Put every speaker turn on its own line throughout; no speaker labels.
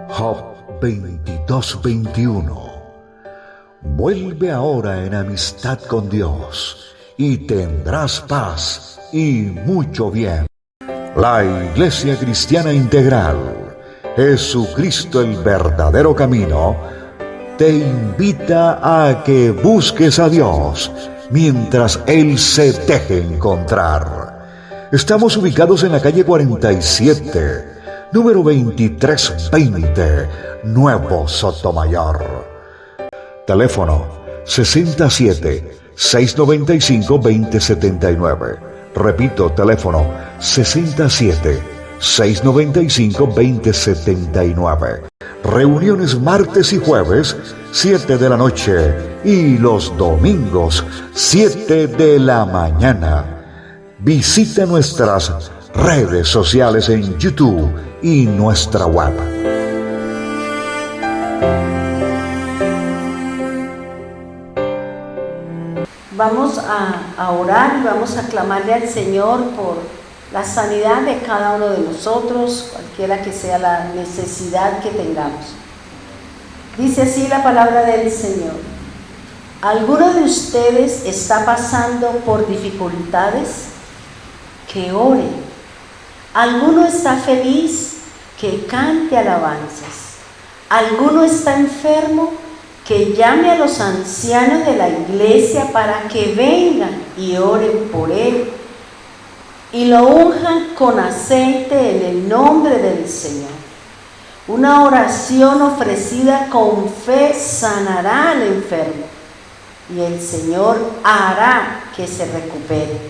Job 22:21. Vuelve ahora en amistad con Dios y tendrás paz y mucho bien. La Iglesia Cristiana Integral, Jesucristo el verdadero camino, te invita a que busques a Dios mientras Él se deje encontrar. Estamos ubicados en la calle 47, número 2320, Nuevo Sotomayor. Teléfono 67-695-2079. Repito, teléfono 67-695-2079. Reuniones martes y jueves, 7 de la noche, y los domingos, 7 de la mañana. Visita nuestras redes sociales en YouTube y nuestra web.
Vamos a orar y vamos a clamarle al Señor por la sanidad de cada uno de nosotros, cualquiera que sea la necesidad que tengamos. Dice así la palabra del Señor: ¿alguno de ustedes está pasando por dificultades? Que ore. ¿Alguno está feliz? Que cante alabanzas. ¿Alguno está enfermo? Que llame a los ancianos de la iglesia para que vengan y oren por él y lo unjan con aceite en el nombre del Señor. Una oración ofrecida con fe sanará al enfermo y el Señor hará que se recupere.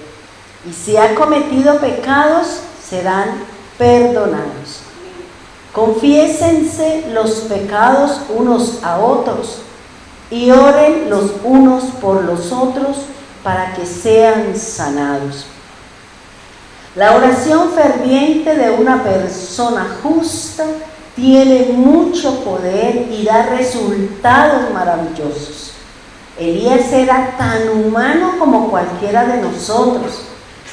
Y si ha cometido pecados, serán perdonados. Confiésense los pecados unos a otros y oren los unos por los otros para que sean sanados. La oración ferviente de una persona justa tiene mucho poder y da resultados maravillosos. Elías era tan humano como cualquiera de nosotros.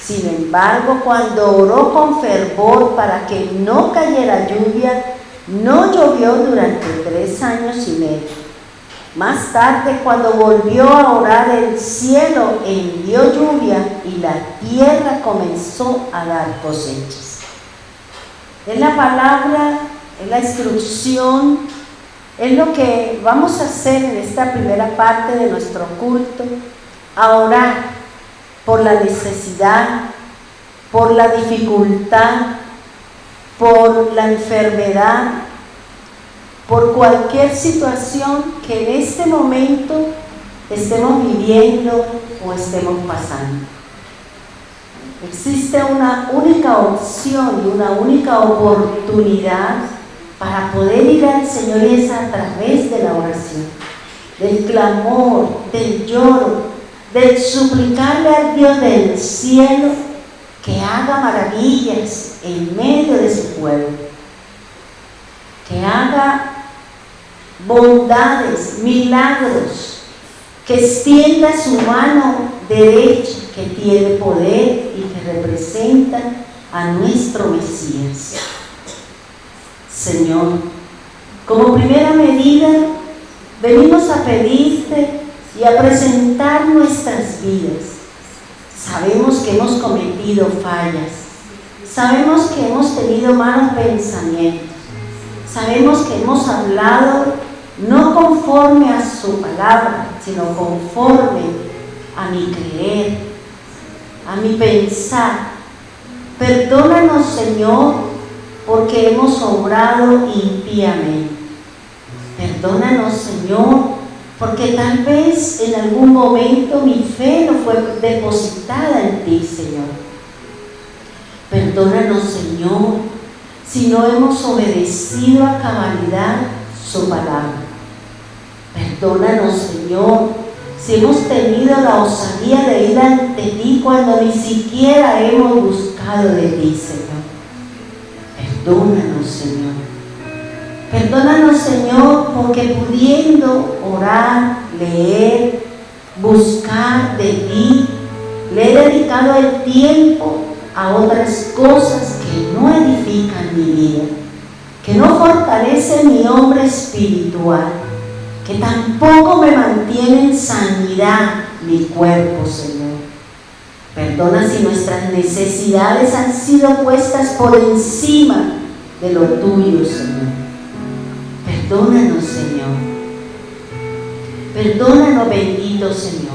Sin embargo, cuando oró con fervor para que no cayera lluvia, no llovió durante 3 años y medio. Más tarde, cuando volvió a orar, el cielo envió lluvia y la tierra comenzó a dar cosechas. Es la palabra, es la instrucción, es lo que vamos a hacer en esta primera parte de nuestro culto: a orar por la necesidad, por la dificultad, por la enfermedad, por cualquier situación que en este momento estemos viviendo o estemos pasando. Existe una única opción y una única oportunidad para poder ir al Señor, y es a través de la oración, del clamor, del lloro, del suplicarle al Dios del cielo que haga maravillas en medio de su pueblo, que haga bondades, milagros, que extienda su mano derecha, que tiene poder y que representa a nuestro Mesías. Señor, como primera medida, venimos a pedirte y a presentar nuestras vidas. Sabemos que hemos cometido fallas, sabemos que hemos tenido malos pensamientos, sabemos que hemos hablado no conforme a su palabra, sino conforme a mi creer, a mi pensar. Perdónanos, Señor, porque hemos obrado impíamente. Perdónanos, Señor, porque tal vez en algún momento mi fe no fue depositada en ti, Señor. Perdónanos, Señor, si no hemos obedecido a cabalidad su palabra. Perdónanos, Señor, si hemos tenido la osadía de ir ante ti cuando ni siquiera hemos buscado de ti, Señor. Perdónanos, Señor. Perdónanos, Señor, porque pudiendo orar, leer, buscar de ti, le he dedicado el tiempo a otras cosas que no edifican mi vida, que no fortalecen mi hombre espiritual, que tampoco me mantienen en sanidad mi cuerpo, Señor. Perdona si nuestras necesidades han sido puestas por encima de lo tuyo, Señor. Perdónanos, Señor. Perdónanos, bendito Señor,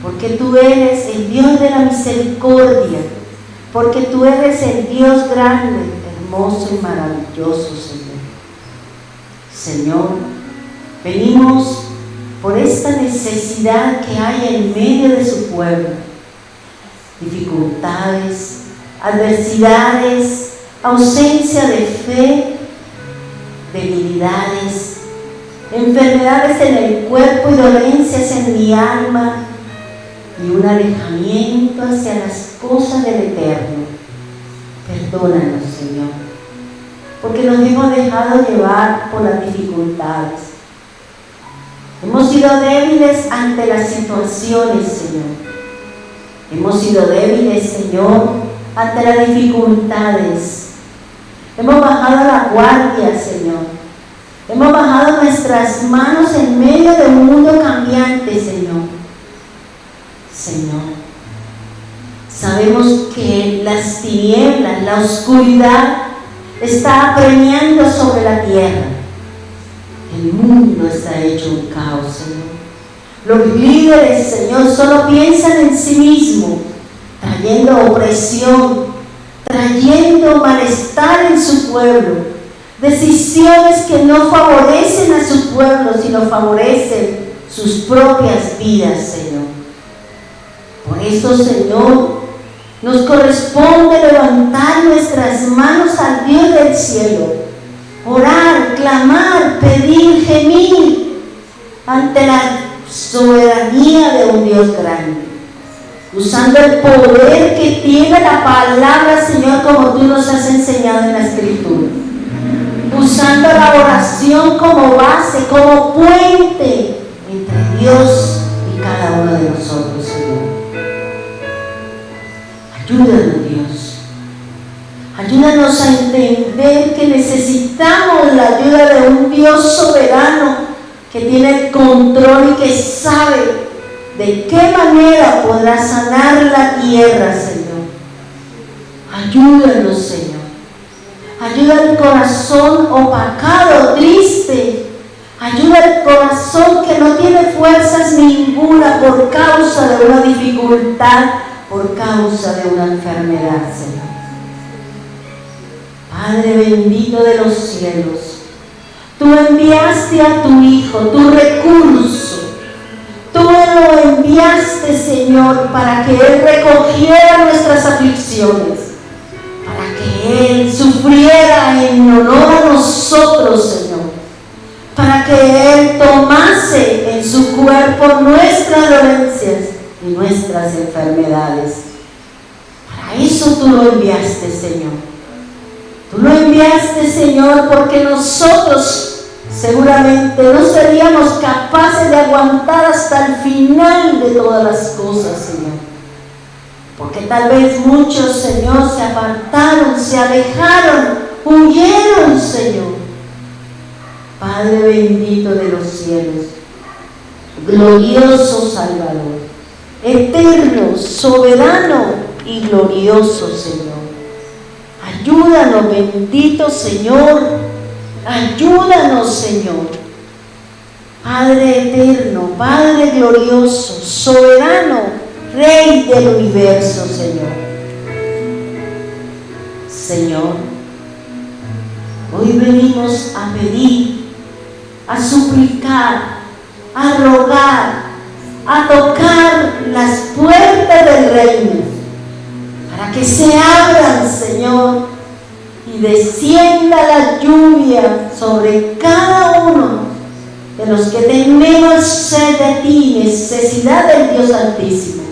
porque tú eres el Dios de la misericordia, porque tú eres el Dios grande, hermoso y maravilloso, Señor. Señor, venimos por esta necesidad que hay en medio de su pueblo. Dificultades, adversidades, ausencia de fe, debilidades, enfermedades en el cuerpo y dolencias en mi alma, y un alejamiento hacia las cosas del Eterno. Perdónanos, Señor, porque nos hemos dejado llevar por las dificultades. Hemos sido débiles ante las situaciones, Señor. Hemos sido débiles, Señor, ante las dificultades. Hemos bajado la guardia, Señor. Hemos bajado nuestras manos en medio de un mundo cambiante, Señor. Señor, sabemos que las tinieblas, la oscuridad está apremiando sobre la tierra. El mundo está hecho un caos, Señor. Los líderes, Señor, solo piensan en sí mismos, trayendo opresión, trayendo malestar en su pueblo, decisiones que no favorecen a su pueblo, sino favorecen sus propias vidas, Señor. Por eso, Señor, nos corresponde levantar nuestras manos al Dios del cielo, orar, clamar, pedir, gemir ante la soberanía de un Dios grande, usando el poder que tiene la palabra, Señor, como tú nos has enseñado en la Escritura, usando la oración como base, como puente entre Dios y cada uno de nosotros, Señor. Ayúdanos, Dios. Ayúdanos a entender que necesitamos la ayuda de un Dios soberano que tiene el control y que sabe de qué manera podrá sanar la tierra, Señor. Ayúdanos, Señor. Ayuda al corazón opacado, triste. Ayuda al corazón que no tiene fuerzas ninguna por causa de una dificultad, por causa de una enfermedad, Señor. Padre bendito de los cielos, tú enviaste a tu Hijo, tu recurso. Tú lo enviaste, Señor, para que Él recogiera nuestras aflicciones, para que Él sufriera en honor a nosotros, Señor, para que Él tomase en su cuerpo nuestras dolencias y nuestras enfermedades. Para eso tú lo enviaste, Señor. Tú lo enviaste, Señor, porque nosotros seguramente no seríamos capaces de aguantar hasta el final de todas las cosas, Señor. Porque tal vez muchos, Señor, se apartaron, se alejaron, huyeron, Señor. Padre bendito de los cielos, glorioso Salvador, eterno, soberano y glorioso, Señor. Ayúdanos, bendito Señor. Ayúdanos, Señor. Padre eterno, Padre glorioso, soberano, Rey del universo, Señor. Señor, hoy venimos a pedir, a suplicar, a rogar, a tocar las puertas del reino, para que se abran, Señor, y descienda la lluvia sobre cada uno de los que tenemos sed de ti, necesidad del Dios Altísimo.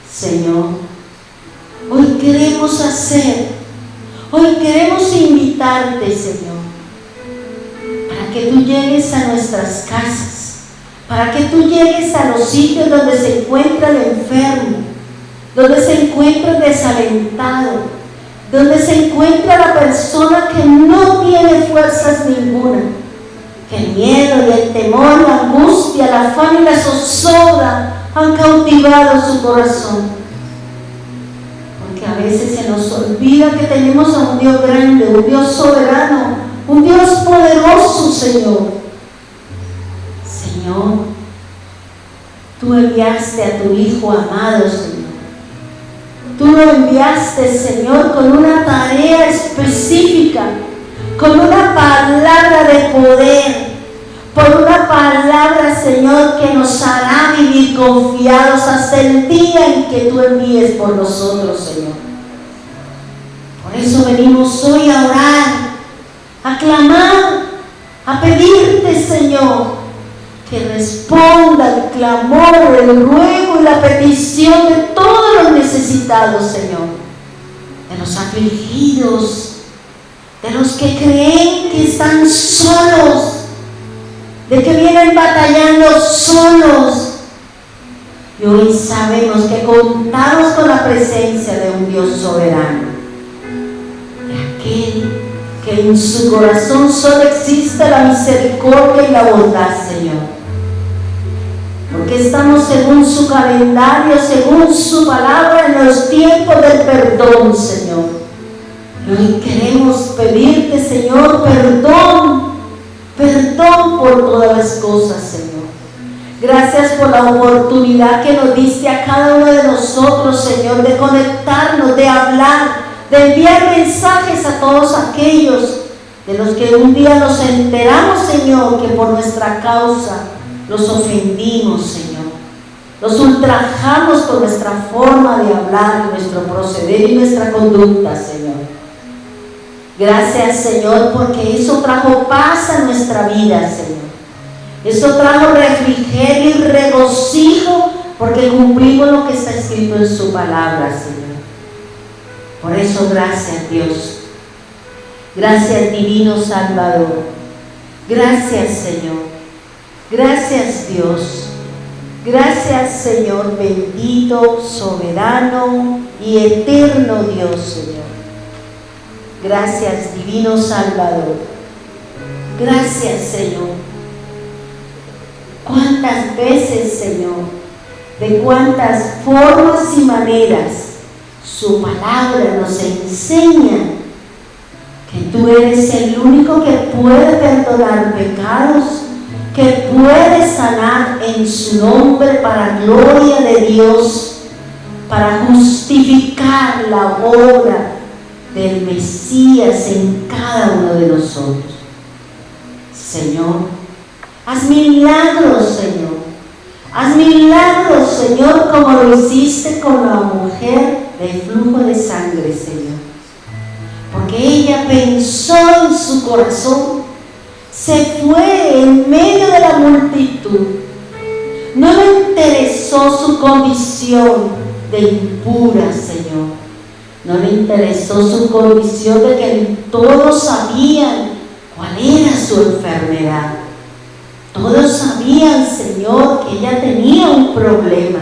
Señor, hoy queremos hacer Hoy queremos invitarte, Señor, para que tú llegues a nuestras casas, para que tú llegues a los sitios donde se encuentra el enfermo, donde se encuentra el desalentado, donde se encuentra la persona que no tiene fuerzas ninguna, que el miedo y el temor, la angustia, la afán y la zozobra han cautivado su corazón. Porque a veces se nos olvida que tenemos a un Dios grande, un Dios soberano, un Dios poderoso, Señor. Señor, tú enviaste a tu Hijo amado, Señor. Tú lo enviaste, Señor, con una tarea específica, con una palabra de poder, por una palabra, Señor, que nos hará vivir confiados hasta el día en que tú envíes por nosotros, Señor. Por eso venimos hoy a orar, a clamar, a pedirte, Señor, que responda el clamor, el ruego y la petición de todos los necesitados, Señor, de los afligidos, de los que creen que están solos, de que vienen batallando solos. Y hoy sabemos que contamos con la presencia de un Dios soberano, de aquel que en su corazón solo existe la misericordia y la bondad, Señor. Porque estamos según su calendario, según su palabra, en los tiempos del perdón, Señor. Y hoy queremos pedirte, Señor, perdón por todas las cosas, Señor. Gracias por la oportunidad que nos diste a cada uno de nosotros, Señor, de conectarnos, de hablar, de enviar mensajes a todos aquellos de los que un día nos enteramos, Señor, que por nuestra causa los ofendimos, Señor. Los ultrajamos con nuestra forma de hablar, nuestro proceder y nuestra conducta, Señor. Gracias, Señor, porque eso trajo paz a nuestra vida, Señor. Eso trajo refrigerio y regocijo, porque cumplimos lo que está escrito en su palabra, Señor. Por eso, gracias, Dios. Gracias, divino Salvador. Gracias, Señor. Gracias, Dios. Gracias, Señor, bendito, soberano y eterno Dios, Señor. Gracias, divino Salvador. Gracias, Señor. ¿Cuántas veces, Señor, de cuántas formas y maneras su palabra nos enseña que tú eres el único que puede perdonar pecados, que puede sanar en su nombre para gloria de Dios, para justificar la obra del Mesías en cada uno de nosotros? Señor, haz milagros, Señor. Haz milagros, Señor, como lo hiciste con la mujer del flujo de sangre, Señor. Porque ella pensó en su corazón, se fue en medio de la multitud. No le interesó su condición de impura, Señor. No le interesó su condición de que todos sabían cuál era su enfermedad. Todos sabían, Señor, que ella tenía un problema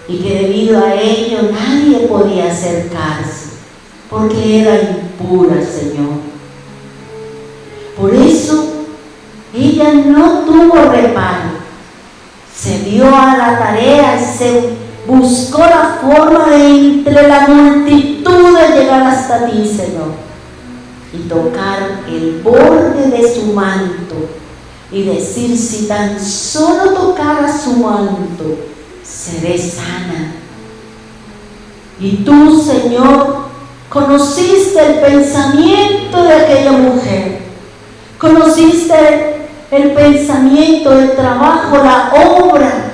y que debido a ello nadie podía acercarse porque era impura, Señor. Por eso ella no tuvo reparo, se dio a la tarea, se buscó la forma de entre la multitud de llegar hasta ti, Señor, y tocar el borde de su manto y decir: si tan solo tocara su manto, seré sana. Y tú, Señor, conociste el pensamiento de aquella mujer, conociste el pensamiento, el trabajo, la obra.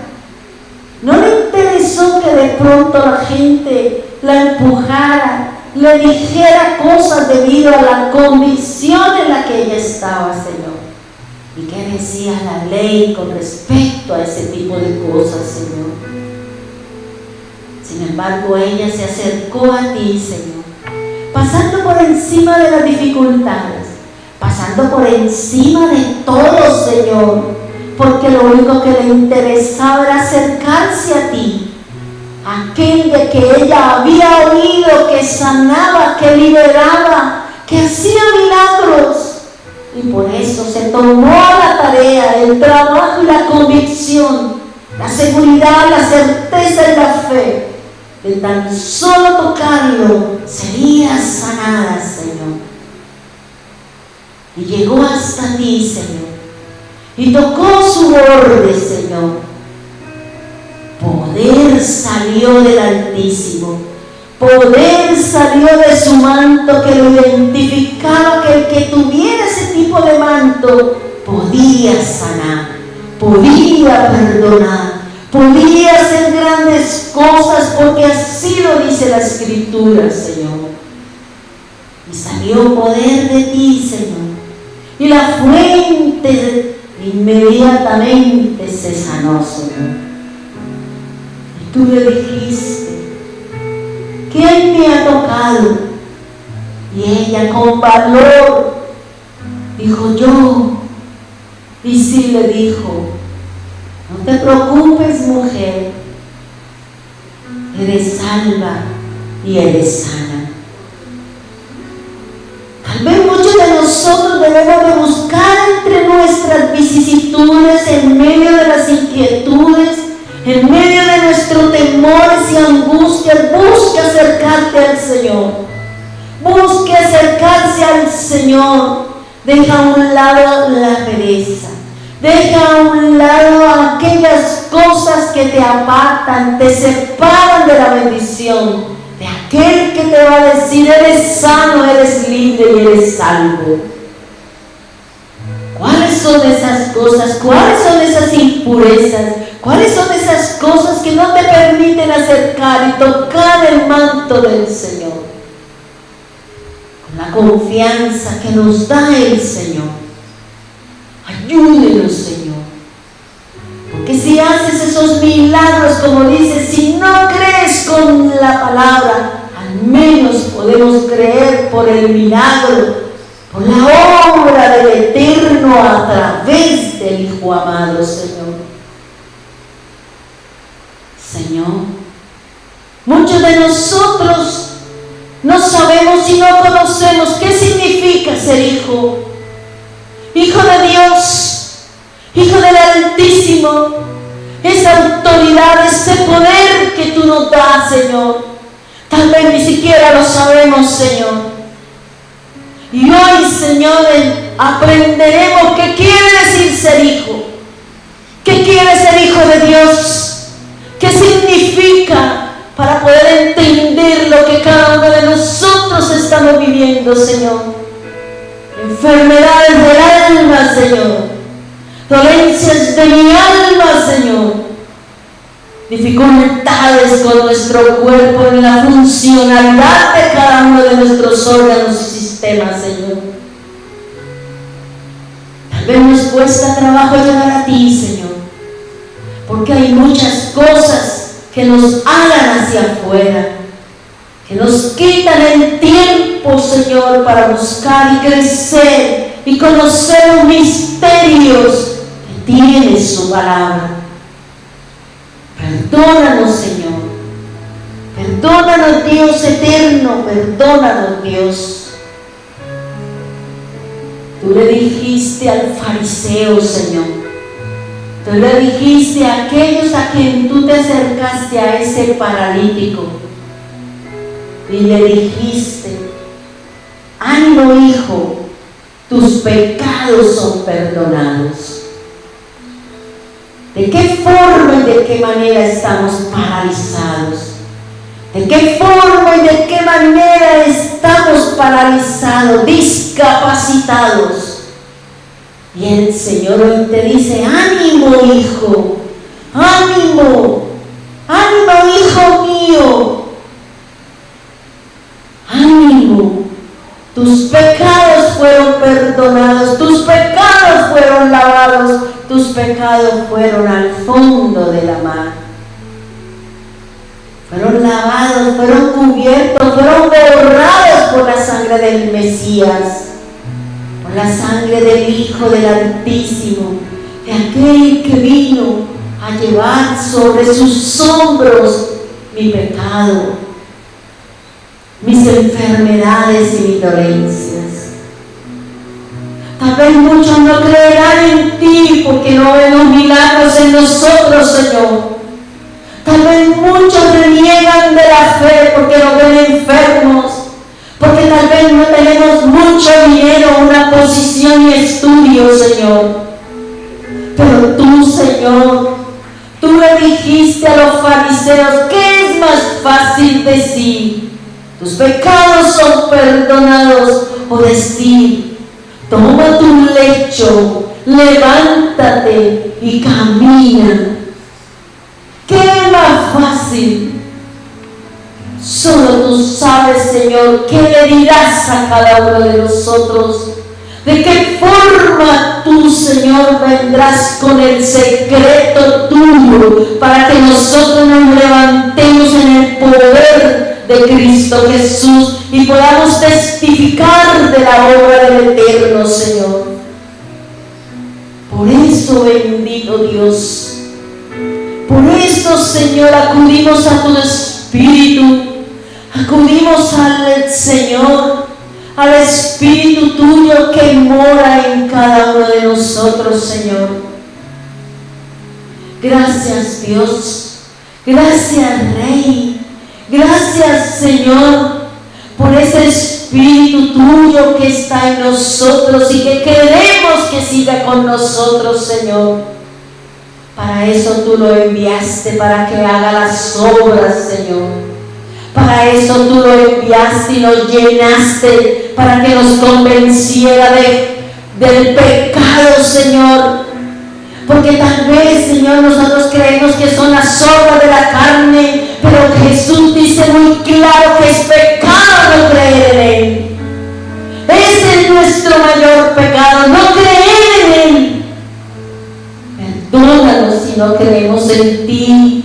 No le interesó que de pronto la gente la empujara, le dijera cosas debido a la condición en la que ella estaba, Señor. ¿Y qué decía la ley con respecto a ese tipo de cosas, Señor? Sin embargo, ella se acercó a ti, Señor, pasando por encima de las dificultades, pasando por encima de todo, Señor, porque lo único que le interesaba era acercarse a ti, aquel de que ella había oído, que sanaba, que liberaba, que hacía milagros. Y por eso se tomó la tarea, el trabajo y la convicción, la seguridad, la certeza y la fe de tan solo tocarlo sería sanada, Señor. Y llegó hasta ti, Señor, y tocó su borde, Señor. Poder salió del Altísimo, poder salió de su manto que lo identificaba, que el que tuviera ese tipo de manto podía sanar, podía perdonar, podía hacer grandes cosas, porque así lo dice la Escritura, Señor. Y salió poder de ti, Señor, y la fuente inmediatamente se sanó, Señor. Y tú le dijiste: ¿quién me ha tocado? Y ella con valor dijo: yo. Y sí le dijo: no te preocupes, mujer, eres salva y eres sana. Tal vez muchos de nosotros debemos de buscar entre nuestras vicisitudes, en medio de las inquietudes, en medio de nuestros temores y angustias, busque acercarte al Señor. Busque acercarse al Señor. Deja a un lado la pereza. Deja a un lado aquellas cosas que te apartan, te separan de la bendición de aquel que te va a decir: eres sano, eres libre y eres salvo. ¿Cuáles son esas cosas? ¿Cuáles son esas impurezas? ¿Cuáles son esas cosas que no te permiten acercar y tocar el manto del Señor? Con la confianza que nos da el Señor. Ayúdenos, Señor. Porque si haces esos milagros, como dices, si no crees con la palabra, al menos podemos creer por el milagro, por la obra del Eterno a través del Hijo amado, Señor. Señor, muchos de nosotros no sabemos y no conocemos qué significa ser hijo. Hijo de Dios, Hijo del Altísimo, esa autoridad, ese poder que tú nos das, Señor. Tal vez ni siquiera lo sabemos, Señor. Y hoy, Señor, aprenderemos qué quiere decir ser hijo. ¿Qué quiere ser hijo de Dios? ¿Qué significa? Para poder entender lo que cada uno de nosotros estamos viviendo, Señor. Enfermedades del alma, Señor. Dolencias de mi alma, Señor. Dificultades con nuestro cuerpo en la funcionalidad de cada uno de nuestros órganos y sistemas, Señor. Tal vez nos cuesta trabajo llegar a ti, Señor, porque hay muchas cosas que nos hagan hacia afuera, que nos quitan el tiempo, Señor, para buscar y crecer y conocer los misterios que tiene su palabra. Perdónanos, Señor. Perdónanos, Dios eterno. Perdónanos, Dios. Tú le dijiste al fariseo, Señor. Tú le dijiste a aquellos a quien tú te acercaste, a ese paralítico. Y le dijiste: ánimo, hijo, tus pecados son perdonados. ¿De qué forma y de qué manera estamos paralizados? ¿De qué forma y de qué manera estamos paralizados, discapacitados? Y el Señor hoy te dice: ánimo, hijo, ánimo, ánimo, hijo mío, ánimo. Tus pecados fueron perdonados, tus pecados fueron lavados, tus pecados fueron al fondo de la mar. Fueron lavados, fueron cubiertos, fueron borrados por la Padre, del Hijo del Altísimo, de aquel que vino a llevar sobre sus hombros mi pecado, mis enfermedades y mis dolencias. Tal vez muchos no creerán en ti porque no vemos milagros en nosotros, Señor. Tal vez muchos reniegan de la fe porque nos ven enfermos, porque tal vez no tenemos mucho dinero, una posición y estudio, Señor. Pero tú, Señor, tú le dijiste a los fariseos, ¿qué es más fácil decir? Tus pecados son perdonados, o decir, toma tu lecho, levántate y camina. ¿Qué es más fácil? Solo tú sabes, Señor, qué le dirás a cada uno de nosotros. ¿De qué forma tú, Señor, vendrás con el secreto tuyo para que nosotros nos levantemos en el poder de Cristo Jesús y podamos testificar de la obra del Eterno, Señor? Por eso, bendito Dios, por eso, Señor, acudimos a tu Espíritu, acudimos al Señor, al Espíritu tuyo que mora en cada uno de nosotros, Señor. Gracias, Dios. Gracias, Rey. Gracias, Señor, por ese Espíritu tuyo que está en nosotros y que queremos que siga con nosotros, Señor. Para eso tú lo enviaste, para que haga las obras, Señor. Para eso tú lo enviaste y lo llenaste, para que nos convenciera del pecado, Señor. Porque tal vez, Señor, nosotros creemos que son las obras de la carne, pero Jesús dice muy claro que es pecado no creer en Él. Ese es nuestro mayor pecado, no creer en Él. Perdónanos si no creemos en ti.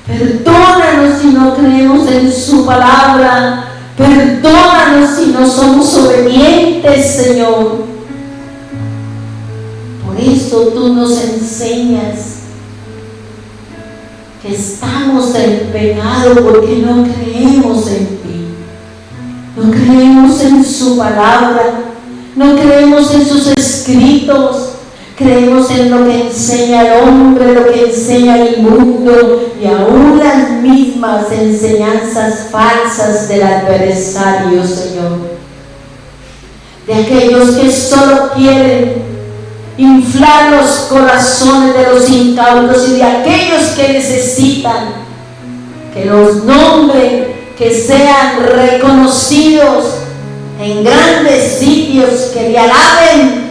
Perdónanos si no creemos en su palabra. Perdónanos si no somos obedientes, Señor. Por eso tú nos enseñas que estamos en pecado porque no creemos en ti. No creemos en su palabra. No creemos en sus escritos. Creemos en lo que enseña el hombre, lo que enseña el mundo y aún las mismas enseñanzas falsas del adversario, Señor. De aquellos que solo quieren inflar los corazones de los incautos y de aquellos que necesitan que los nombren, que sean reconocidos en grandes sitios, que le alaben.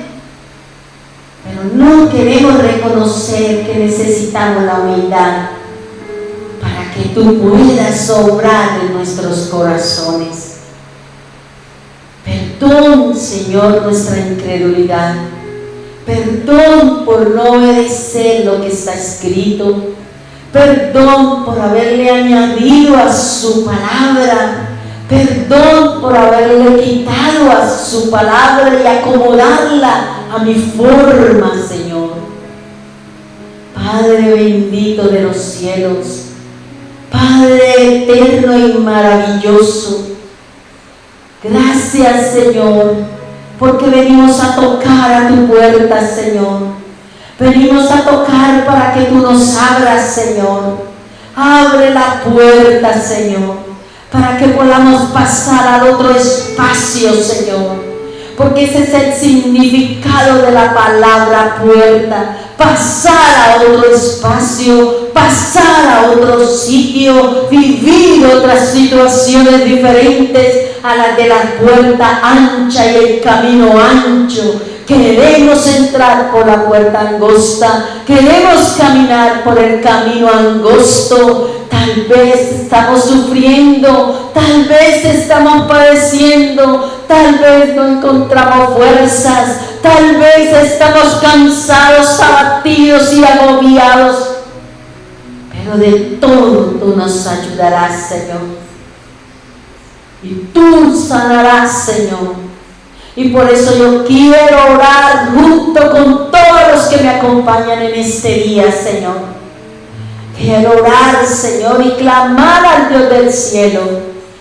Pero no queremos reconocer que necesitamos la humildad para que tú puedas obrar en nuestros corazones. Perdón, Señor, nuestra incredulidad. Perdón por no obedecer lo que está escrito. Perdón por haberle añadido a su palabra. Perdón por haberle quitado a su palabra y acomodarla a mi forma, Señor. Padre bendito de los cielos, Padre eterno y maravilloso, gracias, Señor, porque venimos a tocar a tu puerta, Señor. Venimos a tocar para que tú nos abras, Señor. Abre la puerta, Señor, para que podamos pasar al otro espacio, Señor. Porque ese es el significado de la palabra puerta. Pasar a otro espacio, pasar a otro sitio, vivir otras situaciones diferentes a las de la puerta ancha y el camino ancho. Queremos entrar por la puerta angosta, queremos caminar por el camino angosto. Tal vez estamos sufriendo, tal vez estamos padeciendo, tal vez no encontramos fuerzas, tal vez estamos cansados, abatidos y agobiados. Pero de todo tú nos ayudarás, Señor. Y tú sanarás, Señor. Y por eso yo quiero orar junto con todos los que me acompañan en este día, Señor. Quiero orar, Señor, y clamar al Dios del cielo.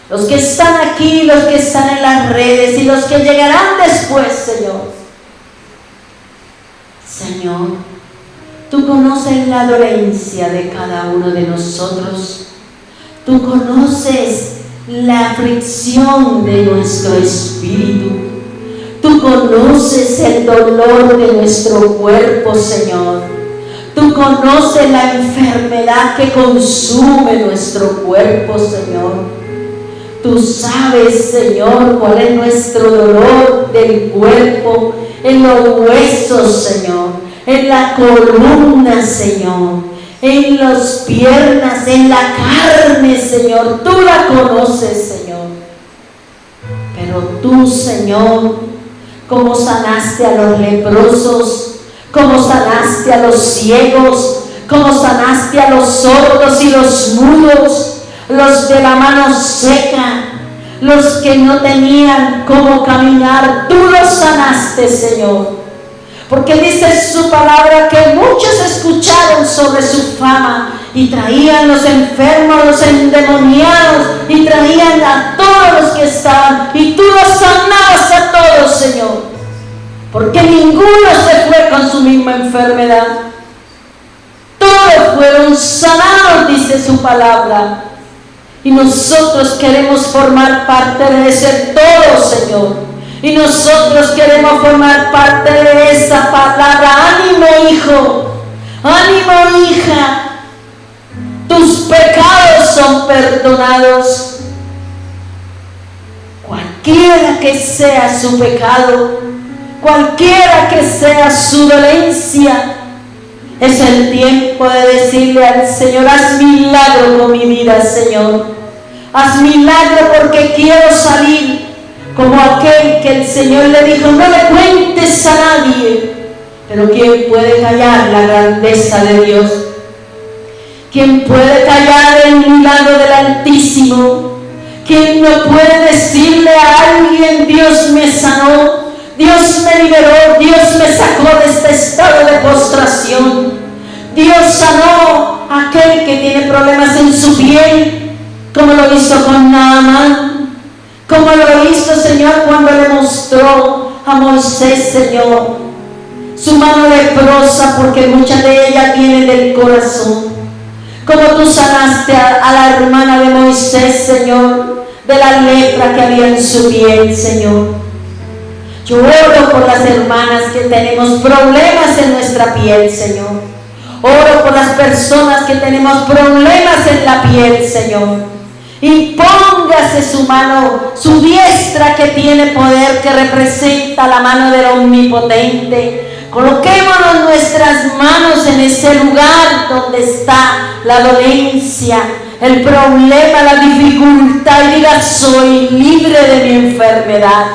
Los que están aquí, los que están en las redes y los que llegarán después, Señor. Señor, tú conoces la dolencia de cada uno de nosotros. Tú conoces la aflicción de nuestro espíritu. Tú conoces el dolor de nuestro cuerpo, Señor. Tú conoces la enfermedad que consume nuestro cuerpo, Señor. Tú sabes, Señor, cuál es nuestro dolor del cuerpo, en los huesos, Señor, en la columna, Señor, en las piernas, en la carne, Señor. Tú la conoces, Señor. Pero tú, Señor, como sanaste a los leprosos, como sanaste a los ciegos, como sanaste a los sordos y los mudos, los de la mano seca, los que no tenían cómo caminar, tú los sanaste, Señor. Porque dice su palabra que muchos escucharon sobre su fama y traían los enfermos, los endemoniados, y traían a todos los que estaban, y tú los sanabas a todos, Señor. Porque ninguno se fue con su misma enfermedad. Todos fueron sanados, dice su palabra. Y nosotros queremos formar parte de ese todo, Señor. Y nosotros queremos formar parte de esa palabra. Ánimo, hijo. Ánimo, hija. Tus pecados son perdonados. Cualquiera que sea su pecado, cualquiera que sea su dolencia, es el tiempo de decirle al Señor: haz milagro con mi vida, Señor. Haz milagro, porque quiero salir como aquel que el Señor le dijo: no le cuentes a nadie. Pero ¿quién puede callar la grandeza de Dios? ¿Quién puede callar el milagro del Altísimo? ¿Quién no puede decirle a alguien: Dios me sanó, Dios me liberó, Dios me sacó de este estado de postración? Dios sanó a aquel que tiene problemas en su piel, como lo hizo con Naamán, como lo hizo, Señor, cuando le mostró a Moisés, Señor, su mano leprosa, porque muchas de ellas vienen del corazón. Como tú sanaste a la hermana de Moisés, Señor, de la lepra que había en su piel, Señor. Yo oro por las hermanas que tenemos problemas en nuestra piel, Señor. Oro por las personas que tenemos problemas en la piel, Señor. Y póngase su mano, su diestra que tiene poder, que representa la mano del Omnipotente. Coloquémonos nuestras manos en ese lugar donde está la dolencia, el problema, la dificultad, y diga: soy libre de mi enfermedad.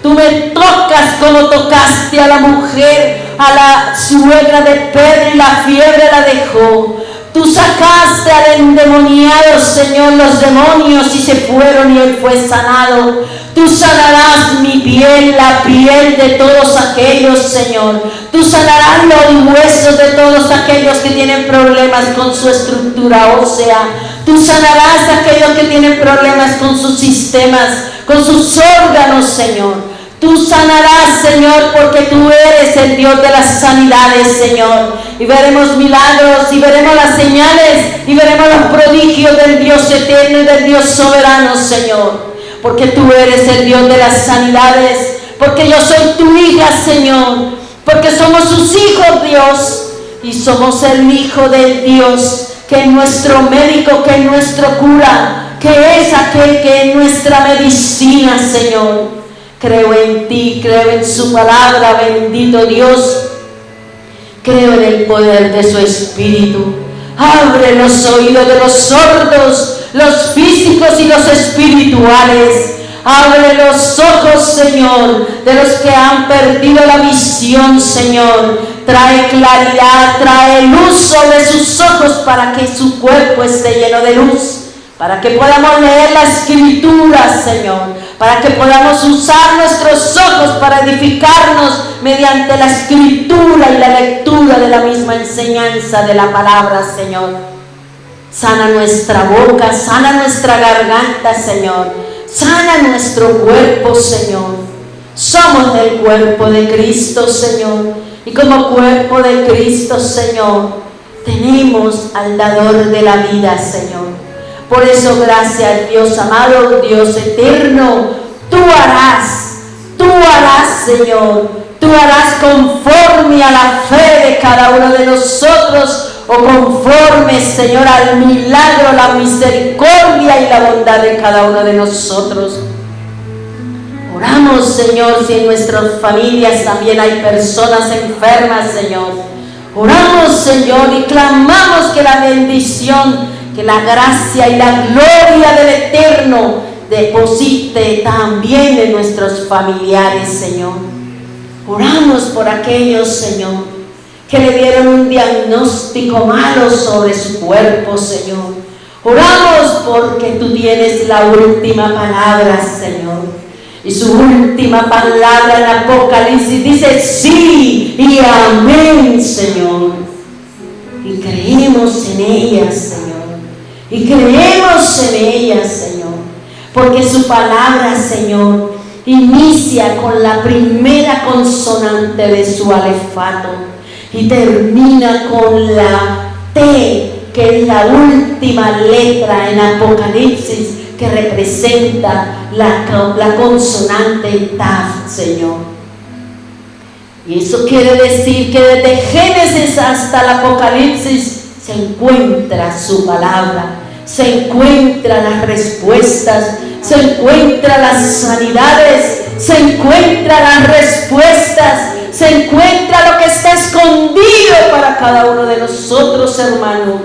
Tú me tocas como tocaste a la mujer, a la suegra de Pedro, y la fiebre la dejó. Tú sacaste al endemoniado, Señor, los demonios, y se fueron, y él fue sanado. Tú sanarás mi piel, la piel de todos aquellos, Señor. Tú sanarás los huesos de todos aquellos que tienen problemas con su estructura ósea. Tú sanarás a aquellos que tienen problemas con sus sistemas, con sus órganos, Señor. Tú sanarás, Señor, porque tú eres el Dios de las sanidades, Señor. Y veremos milagros, y veremos las señales, y veremos los prodigios del Dios eterno y del Dios soberano, Señor. Porque tú eres el Dios de las sanidades, porque yo soy tu hija, Señor, porque somos sus hijos, Dios, y somos el Hijo de Dios, que es nuestro médico, que es nuestro cura, que es aquel que es nuestra medicina, Señor. Creo en ti, creo en su palabra, bendito Dios. Creo en el poder de su Espíritu. Abre los oídos de los sordos, los físicos y los espirituales. Abre los ojos, Señor, de los que han perdido la visión, Señor. Trae claridad, trae luz sobre sus ojos para que su cuerpo esté lleno de luz. Para que podamos leer la Escritura, Señor. para que podamos usar nuestros ojos para edificarnos mediante la escritura y la lectura de la misma enseñanza de la palabra, Señor. Sana nuestra boca, sana nuestra garganta, Señor. Sana nuestro cuerpo, Señor. Somos el cuerpo de Cristo, Señor. Y como cuerpo de Cristo, Señor, tenemos al dador de la vida, Señor. Por eso, gracias, Dios amado, Dios eterno, tú harás, Señor, tú harás conforme a la fe de cada uno de nosotros, o conforme, Señor, al milagro, la misericordia y la bondad de cada uno de nosotros. Oramos, Señor, si en nuestras familias también hay personas enfermas, Señor. Oramos, Señor, y clamamos que la bendición, que la gracia y la gloria del Eterno deposite también en nuestros familiares, Señor. Oramos por aquellos, Señor, que le dieron un diagnóstico malo sobre su cuerpo, Señor. Oramos porque tú tienes la última palabra, Señor. Y su última palabra en Apocalipsis dice sí y amén, Señor. Y creemos en ella, Señor. Y creemos en ella, Señor. Porque su palabra, Señor, inicia con la primera consonante de su alefato y termina con la T, que es la última letra en Apocalipsis, que representa la consonante Taf, Señor. Y eso quiere decir que desde Génesis hasta el Apocalipsis se encuentra su palabra, se encuentran las respuestas, se encuentran las sanidades, se encuentran las respuestas, se encuentra lo que está escondido para cada uno de nosotros, hermano.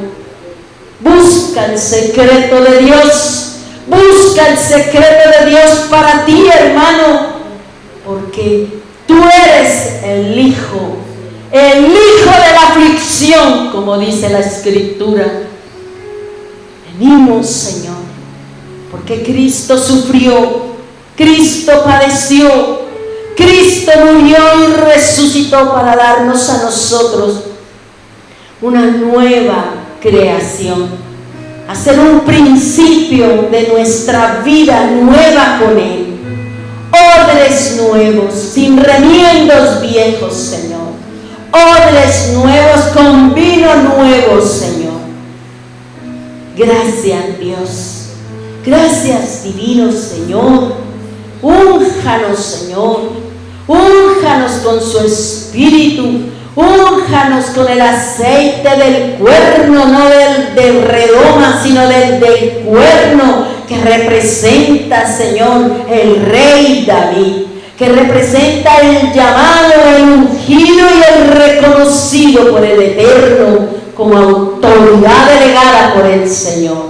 Busca el secreto de Dios. Busca el secreto de Dios para ti, hermano, porque tú eres el hijo de la aflicción, como dice la Escritura. Venimos, Señor, porque Cristo sufrió, Cristo padeció, Cristo murió y resucitó para darnos a nosotros una nueva creación. Hacer un principio de nuestra vida nueva con Él. Odres nuevos, sin remiendos viejos, Señor. Odres nuevos con vino nuevo, Señor. Gracias, Dios. Gracias, divino Señor. Únjanos, Señor. Únjanos con su Espíritu. Únjanos con el aceite del cuerno, no del redoma, sino del cuerno, que representa, Señor, el rey David, que representa el llamado, el ungido y el reconocido por el Eterno como autoridad delegada por el Señor.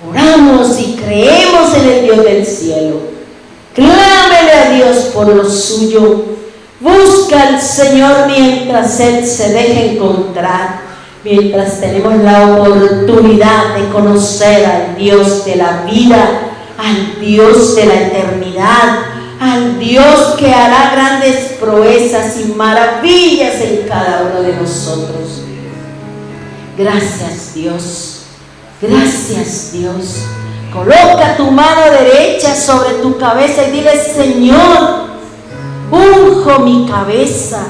Oramos y creemos en el Dios del cielo. Clámele a Dios por lo suyo. Busca al Señor mientras Él se deje encontrar, mientras tenemos la oportunidad de conocer al Dios de la vida, al Dios de la eternidad, al Dios que hará grandes proezas y maravillas en cada uno de nosotros. Gracias, Dios. Gracias, Dios. Coloca tu mano derecha sobre tu cabeza y dile: Señor, unjo mi cabeza,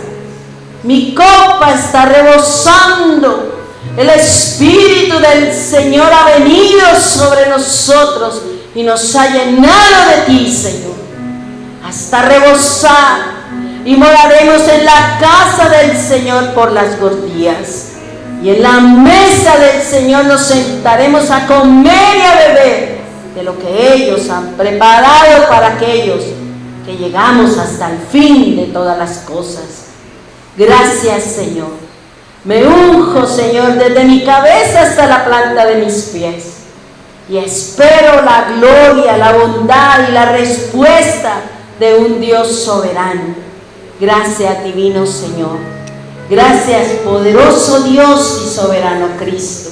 mi copa está rebosando, el Espíritu del Señor ha venido sobre nosotros y nos ha llenado de ti, Señor, hasta rebosar, y moraremos en la casa del Señor por las días, y en la mesa del Señor nos sentaremos a comer y a beber de lo que ellos han preparado para aquellos que llegamos hasta el fin de todas las cosas. Gracias, Señor. Me unjo, Señor, desde mi cabeza hasta la planta de mis pies. Y espero la gloria, la bondad y la respuesta de un Dios soberano. Gracias, divino Señor. Gracias, poderoso Dios y soberano Cristo.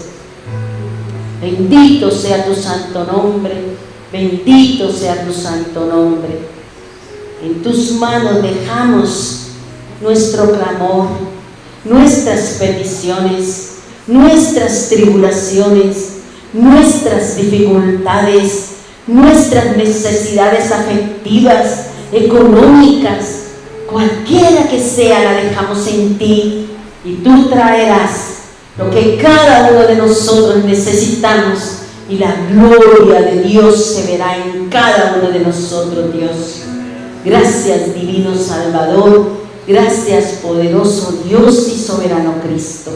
Bendito sea tu santo nombre. Bendito sea tu santo nombre. En tus manos dejamos nuestro clamor, nuestras peticiones, nuestras tribulaciones, nuestras dificultades, nuestras necesidades afectivas, económicas, cualquiera que sea, la dejamos en ti y tú traerás lo que cada uno de nosotros necesitamos y la gloria de Dios se verá en cada uno de nosotros, Dios. Gracias, divino Salvador, gracias, poderoso Dios y soberano Cristo.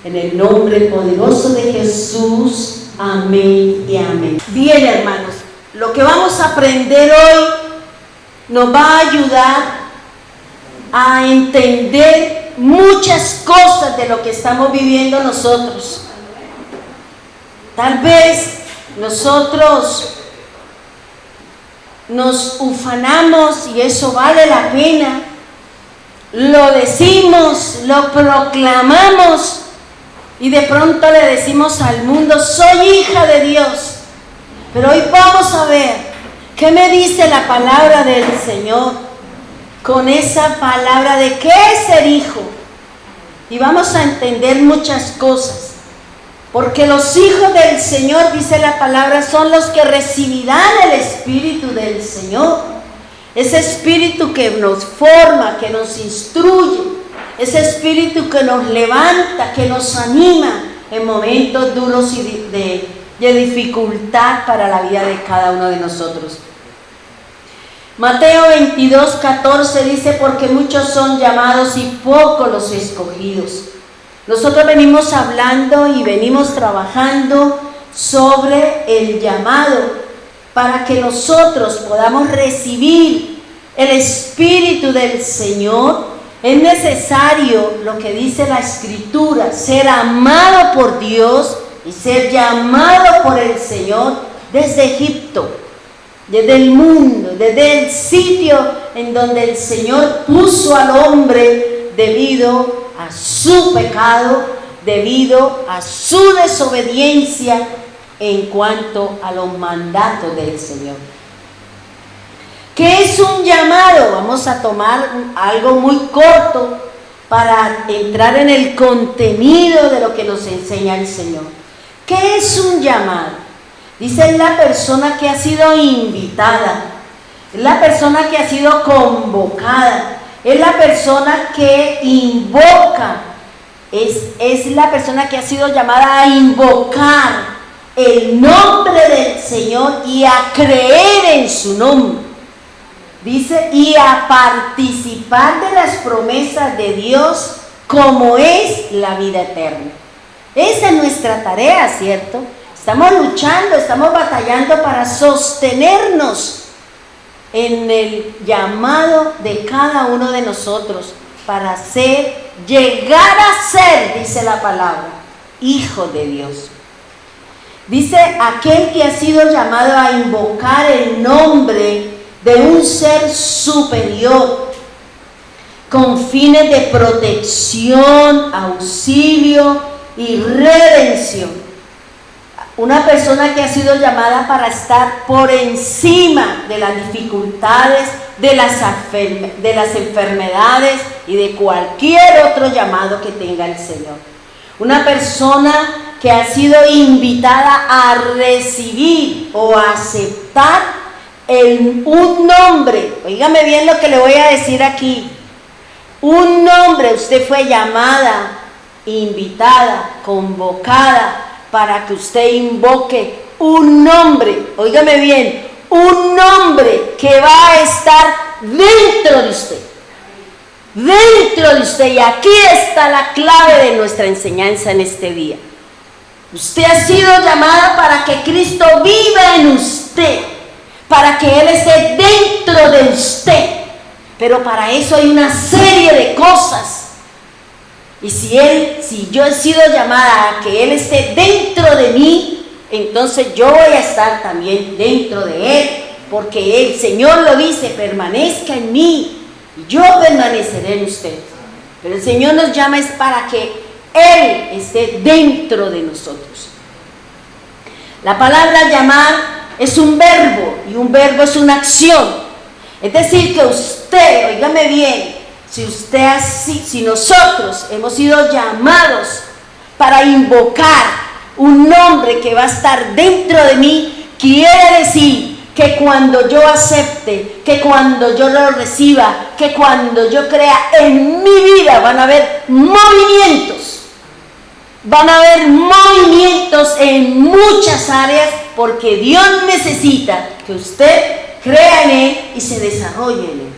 En el nombre poderoso de Jesús, amén y amén. Bien, hermanos, lo que vamos a aprender hoy nos va a ayudar a entender muchas cosas de lo que estamos viviendo nosotros. Tal vez nosotros nos ufanamos y eso vale la pena, lo decimos, lo proclamamos y de pronto le decimos al mundo: soy hija de Dios. Pero hoy vamos a ver qué me dice la palabra del Señor con esa palabra de qué es ser hijo. Y vamos a entender muchas cosas, porque los hijos del Señor, dice la palabra, son los que recibirán el Espíritu del Señor. Ese Espíritu que nos forma, que nos instruye, ese Espíritu que nos levanta, que nos anima en momentos duros y de dificultad para la vida de cada uno de nosotros. Mateo 22:14 dice: porque muchos son llamados y pocos los escogidos. Nosotros venimos hablando y venimos trabajando sobre el llamado para que nosotros podamos recibir el Espíritu del Señor. Es necesario, lo que dice la Escritura, ser amado por Dios y ser llamado por el Señor desde Egipto, desde el mundo, desde el sitio en donde el Señor puso al hombre debido a su pecado, debido a su desobediencia en cuanto a los mandatos del Señor. ¿Qué es un llamado? Vamos a tomar algo muy corto para entrar en el contenido de lo que nos enseña el Señor. ¿Qué es un llamado? Dice: es la persona que ha sido invitada, es la persona que ha sido convocada, es la persona que invoca, es la persona que ha sido llamada a invocar el nombre del Señor y a creer en su nombre. Dice: y a participar de las promesas de Dios, como es la vida eterna. Esa es nuestra tarea, ¿cierto? Estamos luchando, estamos batallando para sostenernos en el llamado de cada uno de nosotros, para llegar a ser, dice la palabra, hijo de Dios. Dice: aquel que ha sido llamado a invocar el nombre de un ser superior, con fines de protección, auxilio y redención. Una persona que ha sido llamada para estar por encima de las dificultades, de las enfermedades y de cualquier otro llamado que tenga el Señor. Una persona que ha sido invitada a recibir o a aceptar un nombre. Óigame bien lo que le voy a decir aquí. Un nombre. Usted fue llamada, invitada, convocada para que usted invoque un nombre. Óigame bien, un nombre que va a estar dentro de usted. Dentro de usted. Y aquí está la clave de nuestra enseñanza en este día. Usted ha sido llamada para que Cristo viva en usted, para que Él esté dentro de usted. Pero para eso hay una serie de cosas. Y si yo he sido llamada a que Él esté dentro de mí, entonces yo voy a estar también dentro de Él, porque el Señor lo dice: permanezca en mí y yo permaneceré en usted. Pero el Señor nos llama es para que Él esté dentro de nosotros. La palabra llamar es un verbo y un verbo es una acción. Es decir, que usted, óigame bien, si nosotros hemos sido llamados para invocar un nombre que va a estar dentro de mí, quiere decir que cuando yo acepte, que cuando yo lo reciba, que cuando yo crea en mi vida, van a haber movimientos. Van a haber movimientos en muchas áreas, porque Dios necesita que usted crea en Él y se desarrolle en Él.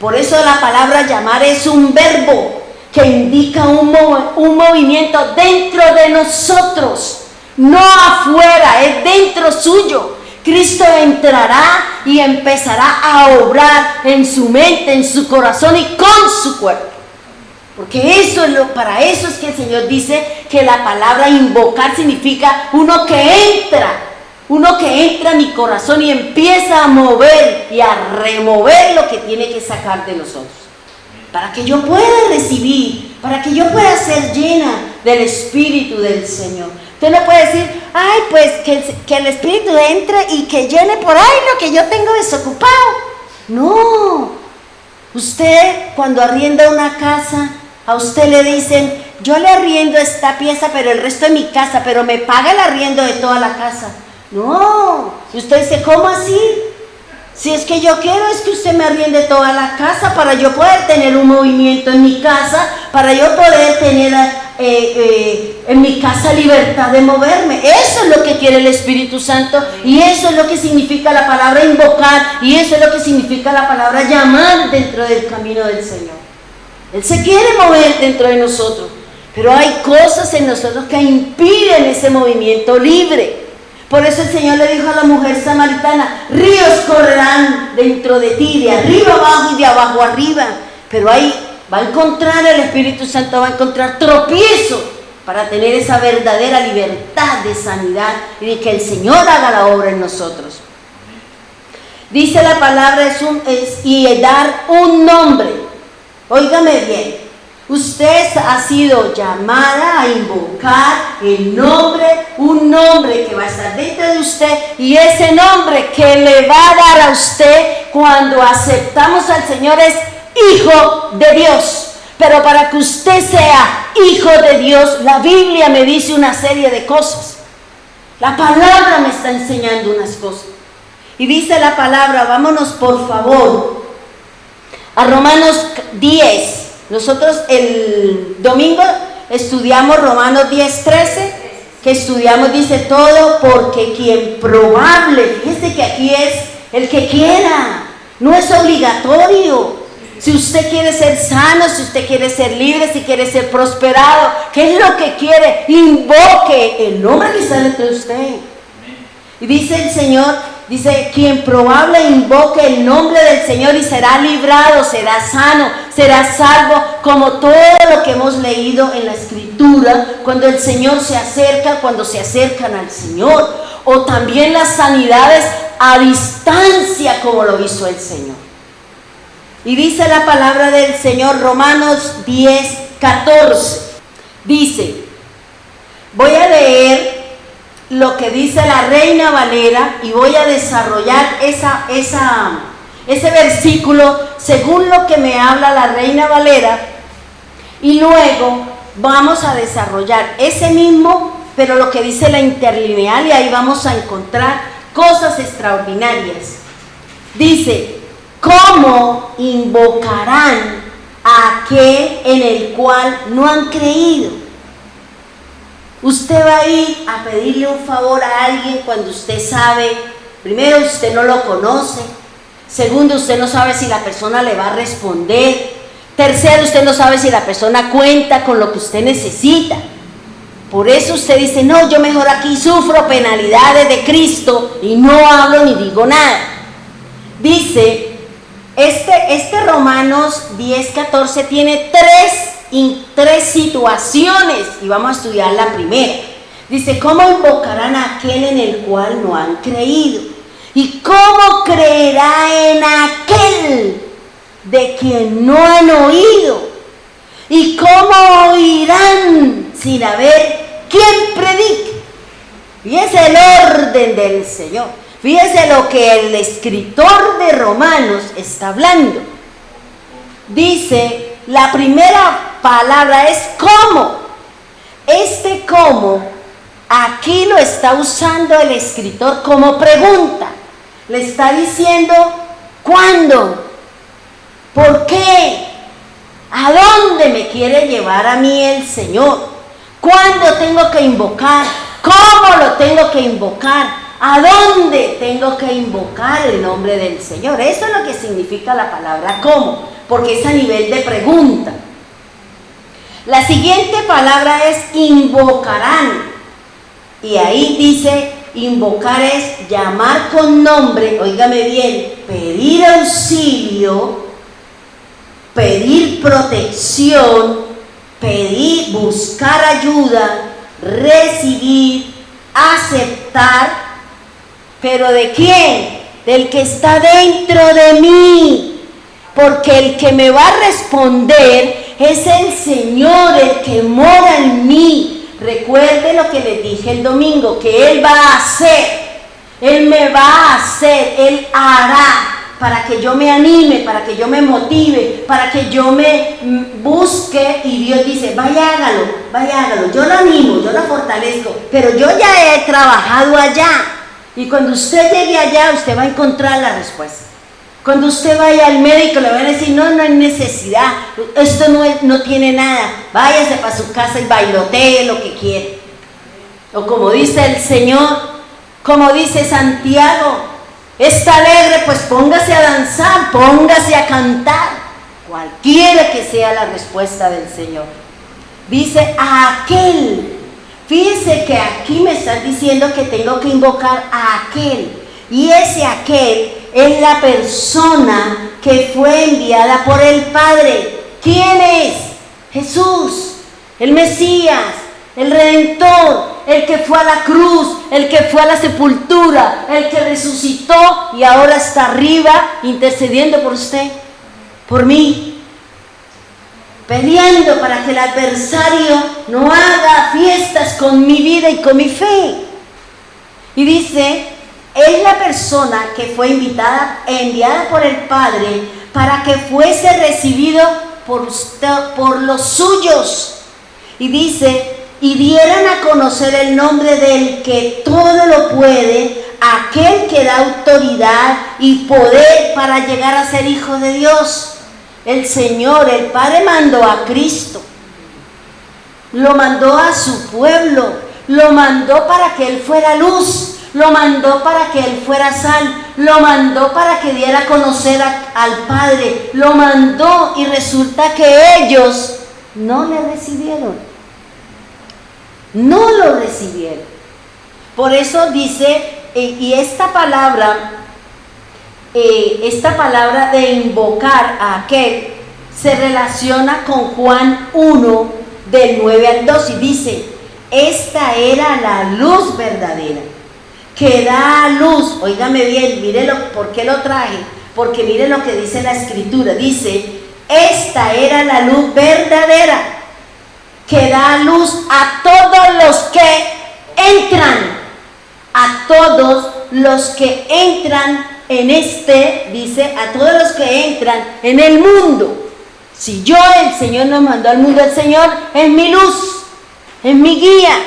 Por eso la palabra llamar es un verbo que indica un movimiento dentro de nosotros, no afuera, es dentro suyo. Cristo entrará y empezará a obrar en su mente, en su corazón y con su cuerpo. Porque para eso es que el Señor dice que la palabra invocar significa uno que entra a mi corazón y empieza a mover y a remover lo que tiene que sacar de nosotros. Para que yo pueda recibir, para que yo pueda ser llena del Espíritu del Señor. Usted no puede decir, ay, pues que el Espíritu entre y que llene por ahí lo que yo tengo desocupado. No. Usted cuando arrienda una casa, a usted le dicen, yo le arriendo esta pieza, pero el resto de mi casa, pero me paga el arriendo de toda la casa. No. Y usted dice, ¿cómo así? Si es que yo quiero es que usted me arriende toda la casa para yo poder tener un movimiento en mi casa, para yo poder tener en mi casa libertad de moverme. Eso es lo que quiere el Espíritu Santo y eso es lo que significa la palabra invocar y eso es lo que significa la palabra llamar dentro del camino del Señor. Él se quiere mover dentro de nosotros, pero hay cosas en nosotros que impiden ese movimiento libre. Por eso el Señor le dijo a la mujer samaritana, ríos correrán dentro de ti, de arriba abajo y de abajo arriba. Pero ahí va a encontrar, el Espíritu Santo va a encontrar tropiezo para tener esa verdadera libertad de sanidad y de que el Señor haga la obra en nosotros. Dice la palabra y dar un nombre. Óigame bien. Usted ha sido llamada a invocar el nombre, un nombre que va a estar dentro de usted y ese nombre que le va a dar a usted cuando aceptamos al Señor es Hijo de Dios. Pero para que usted sea Hijo de Dios, la Biblia me dice una serie de cosas. La palabra me está enseñando unas cosas. Y dice la palabra, vámonos por favor a Romanos 10. Nosotros el domingo estudiamos Romanos 10:13, que estudiamos, dice todo, porque quien probable, fíjese que aquí es el que quiera, no es obligatorio. Si usted quiere ser sano, si usted quiere ser libre, si quiere ser prosperado, ¿qué es lo que quiere? Invoque el nombre que está dentro de usted. Y dice el Señor, dice, quien probable invoque el nombre del Señor y será librado, será sano, será salvo, como todo lo que hemos leído en la Escritura, cuando el Señor se acerca, cuando se acercan al Señor, o también las sanidades a distancia, como lo hizo el Señor. Y dice la palabra del Señor, Romanos 10:14, dice, voy a leer lo que dice la Reina Valera y voy a desarrollar ese versículo según lo que me habla la Reina Valera y luego vamos a desarrollar ese mismo, pero lo que dice la interlineal y ahí vamos a encontrar cosas extraordinarias. Dice, ¿cómo invocarán a aquel en el cual no han creído? Usted va a ir a pedirle un favor a alguien cuando usted sabe, primero usted no lo conoce, segundo usted no sabe si la persona le va a responder, tercero usted no sabe si la persona cuenta con lo que usted necesita. Por eso usted dice, no, yo mejor aquí sufro penalidades de Cristo y no hablo ni digo nada. Dice, este Romanos 10:14 tiene tres situaciones y vamos a estudiar la primera. Dice, ¿cómo invocarán a aquel en el cual no han creído? ¿Y cómo creerá en aquel de quien no han oído? ¿Y cómo oirán sin haber quien predique? Y es el orden del Señor. Fíjese lo que el escritor de Romanos está hablando. Dice, la primera palabra es cómo. Este cómo, aquí lo está usando el escritor como pregunta. Le está diciendo, ¿cuándo? ¿Por qué? ¿A dónde me quiere llevar a mí el Señor? ¿Cuándo tengo que invocar? ¿Cómo lo tengo que invocar? ¿A dónde tengo que invocar el nombre del Señor? Eso es lo que significa la palabra cómo, porque es a nivel de pregunta. La siguiente palabra es invocarán. Y ahí dice, invocar es llamar con nombre, óigame bien, pedir auxilio, pedir protección, pedir, buscar ayuda, recibir, aceptar, pero ¿de quién? Del que está dentro de mí, porque el que me va a responder es el Señor, el que mora en mí. Recuerde lo que les dije el domingo, que Él va a hacer, Él me va a hacer, Él hará, para que yo me anime, para que yo me motive, para que yo me busque, y Dios dice, vaya hágalo, yo lo animo, yo lo fortalezco, pero yo ya he trabajado allá, y cuando usted llegue allá, usted va a encontrar la respuesta. Cuando usted vaya al médico, le van a decir, no hay necesidad, esto no tiene nada, váyase para su casa y bailotee lo que quiere. O como dice el Señor, como dice Santiago, está alegre, pues póngase a danzar, póngase a cantar, cualquiera que sea la respuesta del Señor. Dice a aquel, fíjense que aquí me están diciendo que tengo que invocar a aquel, y ese aquel es la persona que fue enviada por el Padre. ¿Quién es? Jesús, el Mesías, el Redentor, el que fue a la cruz, el que fue a la sepultura, el que resucitó y ahora está arriba intercediendo por usted, por mí, peleando para que el adversario no haga fiestas con mi vida y con mi fe. Y dice, es la persona que fue enviada por el Padre para que fuese recibido por los suyos. Y dice, y dieran a conocer el nombre del que todo lo puede, aquel que da autoridad y poder para llegar a ser hijo de Dios. El Señor, el Padre mandó a Cristo, lo mandó a su pueblo, lo mandó para que Él fuera luz, lo mandó para que Él fuera sal, lo mandó para que diera a conocer al Padre, lo mandó, y resulta que ellos no le recibieron. No lo recibieron. Por eso dice, y esta palabra de invocar a aquel se relaciona con Juan 1, del 9 al 2, y dice, esta era la luz verdadera, que da luz. Óigame bien, mire por qué lo traje, porque mire lo que dice la Escritura. Dice, esta era la luz verdadera, que da luz a todos los que entran, a todos los que entran en dice, a todos los que entran en el mundo. Si el Señor nos mandó al mundo, el Señor es mi luz, es mi guía.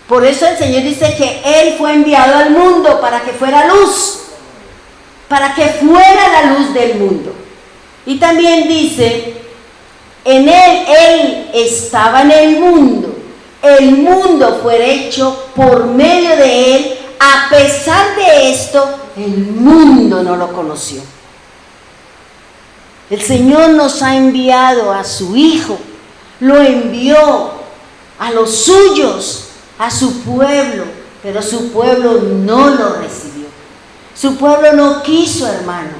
Por eso el Señor dice que Él fue enviado al mundo para que fuera luz, para que fuera la luz del mundo. Y también dice, en Él estaba en el mundo fue hecho por medio de Él, a pesar de esto, el mundo no lo conoció. El Señor nos ha enviado a su Hijo, lo envió a los suyos, a su pueblo, pero su pueblo no lo recibió. Su pueblo no quiso, hermano,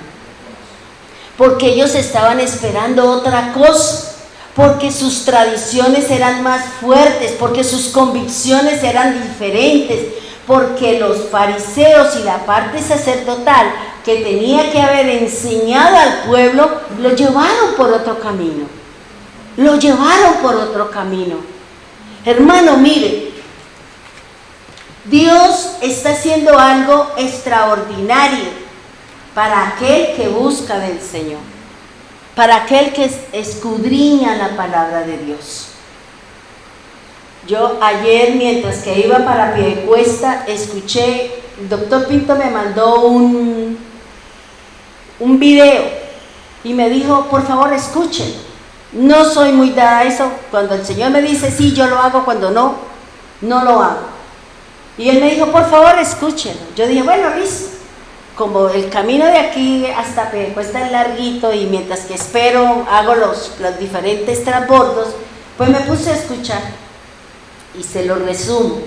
porque ellos estaban esperando otra cosa, porque sus tradiciones eran más fuertes, porque sus convicciones eran diferentes, porque los fariseos y la parte sacerdotal que tenía que haber enseñado al pueblo, lo llevaron por otro camino. Lo llevaron por otro camino. Hermano, mire, Dios está haciendo algo extraordinario para aquel que busca del Señor, para aquel que escudriña la palabra de Dios. Yo ayer, mientras que iba para Piedecuesta, escuché, el doctor Pinto me mandó un video y me dijo, por favor, escuchen. No soy muy dada a eso. Cuando el Señor me dice sí, yo lo hago. Cuando no, no lo hago. Y él me dijo, por favor, escúchenlo. Yo dije, bueno, listo. Como el camino de aquí hasta Piedecuesta es larguito y mientras que espero hago los diferentes transbordos, pues me puse a escuchar y se lo resumo.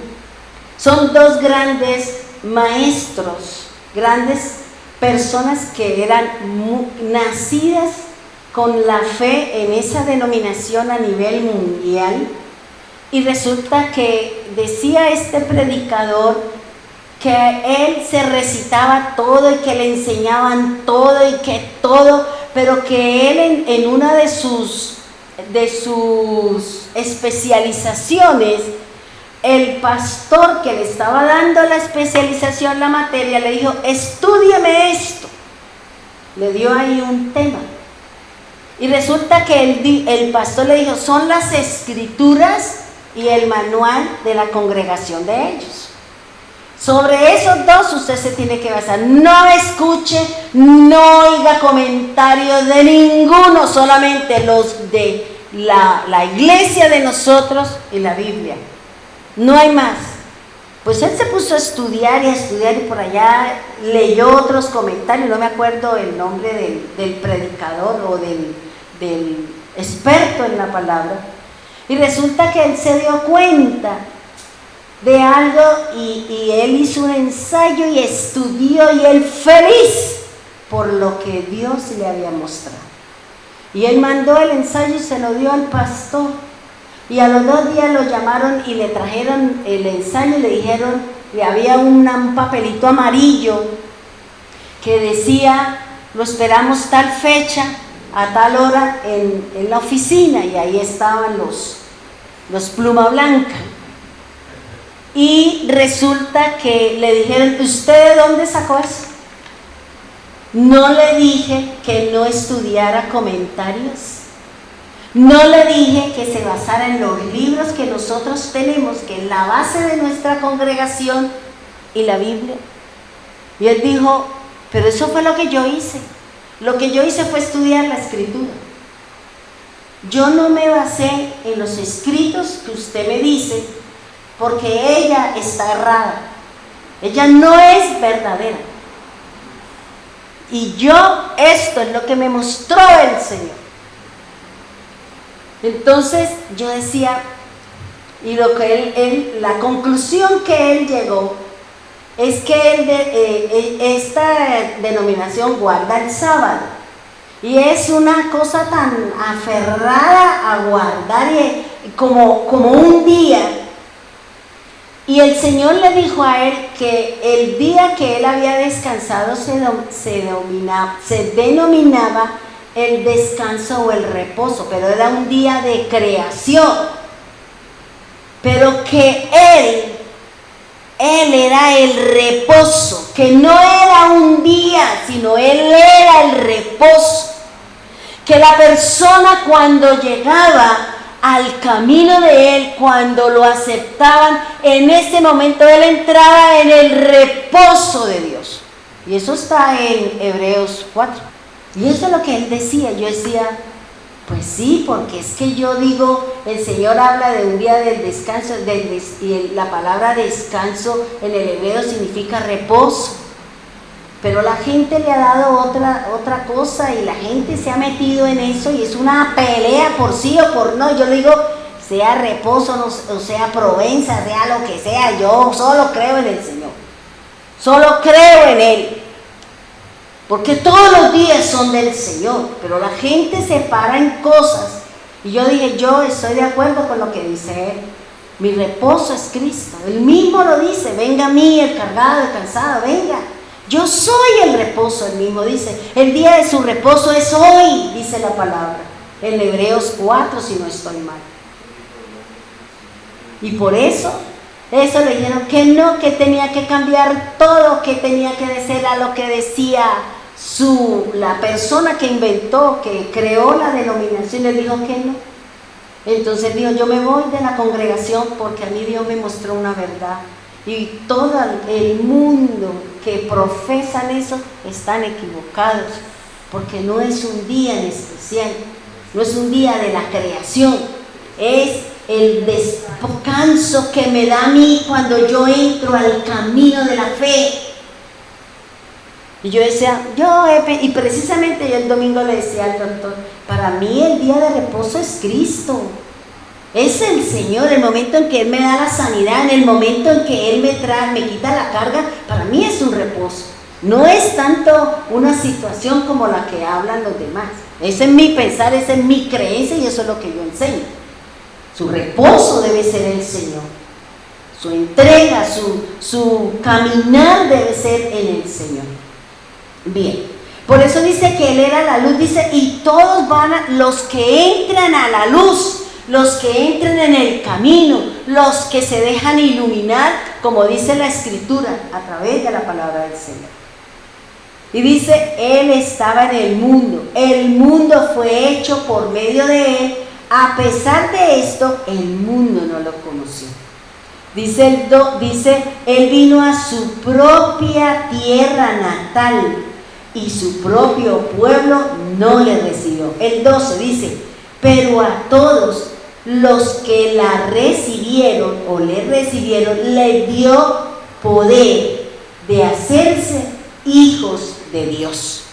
Son dos grandes maestros, grandes personas que eran nacidas con la fe en esa denominación a nivel mundial, y resulta que decía este predicador que él se recitaba todo y que le enseñaban todo y que todo, pero que él en una de sus especializaciones, el pastor que le estaba dando la especialización, la materia, le dijo, estúdiame esto. Le dio ahí un tema. Y resulta que el pastor le dijo, son las escrituras y el manual de la congregación de ellos. Sobre esos dos usted se tiene que basar. No escuche, no oiga comentarios de ninguno, solamente los de la iglesia de nosotros y la Biblia. No hay más. Pues él se puso a estudiar y por allá leyó otros comentarios, no me acuerdo el nombre del predicador o del experto en la palabra, y resulta que él se dio cuenta de algo y él hizo un ensayo y estudió, y él feliz por lo que Dios le había mostrado. Y él mandó el ensayo y se lo dio al pastor, y a los 2 días lo llamaron y le trajeron el ensayo y le dijeron, y había un papelito amarillo que decía, lo esperamos tal fecha, a tal hora en la oficina, y ahí estaban los pluma blanca. Y resulta que le dijeron, ¿usted de dónde sacó eso? No le dije que no estudiara comentarios. No le dije que se basara en los libros que nosotros tenemos, que es la base de nuestra congregación y la Biblia. Y él dijo, pero eso fue lo que yo hice. Lo que yo hice fue estudiar la escritura. Yo no me basé en los escritos que usted me dice, porque ella está errada. Ella no es verdadera. Y esto es lo que me mostró el Señor. Entonces yo decía, y lo que la conclusión que él llegó es que esta denominación guarda el sábado, y es una cosa tan aferrada a guardar como un día. Y el Señor le dijo a él que el día que él había descansado se denominaba el descanso o el reposo, pero era un día de creación, pero que él era el reposo, que no era un día, sino él era el reposo, que la persona cuando llegaba al camino de él, cuando lo aceptaban, en ese momento él entraba en el reposo de Dios. Y eso está en Hebreos 4. Y eso es lo que él decía. Yo decía, pues sí, porque es que yo digo, el Señor habla de un día del descanso, y la palabra descanso en el hebreo significa reposo. Pero la gente le ha dado otra cosa, y la gente se ha metido en eso, y es una pelea por sí o por no. Yo le digo, sea reposo, o sea Provenza, sea lo que sea, yo solo creo en el Señor. Solo creo en Él. Porque todos los días son del Señor, pero la gente se para en cosas. Y yo dije, yo estoy de acuerdo con lo que dice él. Mi reposo es Cristo. Él mismo lo dice, venga a mí el cargado, el cansado, venga. Yo soy el reposo, él mismo dice. El día de su reposo es hoy, dice la palabra. En Hebreos 4, si no estoy mal. Y por eso Eso le dijeron que no, que tenía que cambiar todo, que tenía que decir a lo que decía la persona que inventó, que creó la denominación, le dijo que no. Entonces dijo, yo me voy de la congregación porque a mí Dios me mostró una verdad. Y todo el mundo que profesan eso están equivocados, porque no es un día en especial, no es un día de la creación, es el descanso que me da a mí cuando yo entro al camino de la fe. Y yo decía, y precisamente yo el domingo le decía al doctor, para mí el día de reposo es Cristo, es el Señor, el momento en que Él me da la sanidad, en el momento en que Él me quita la carga, para mí es un reposo. No es tanto una situación como la que hablan los demás. Ese es mi pensar, esa es mi creencia y eso es lo que yo enseño. Su reposo debe ser el Señor. Su entrega, su caminar debe ser en el Señor. Bien, por eso dice que Él era la luz, dice, y todos los que entran a la luz, los que entran en el camino, los que se dejan iluminar, como dice la Escritura, a través de la palabra del Señor. Y dice, Él estaba en el mundo fue hecho por medio de Él, a pesar de esto, el mundo no lo conoció. Dice, Él vino a su propia tierra natal y su propio pueblo no le recibió. El 12 dice, pero a todos los que la recibieron o le recibieron, le dio poder de hacerse hijos de Dios.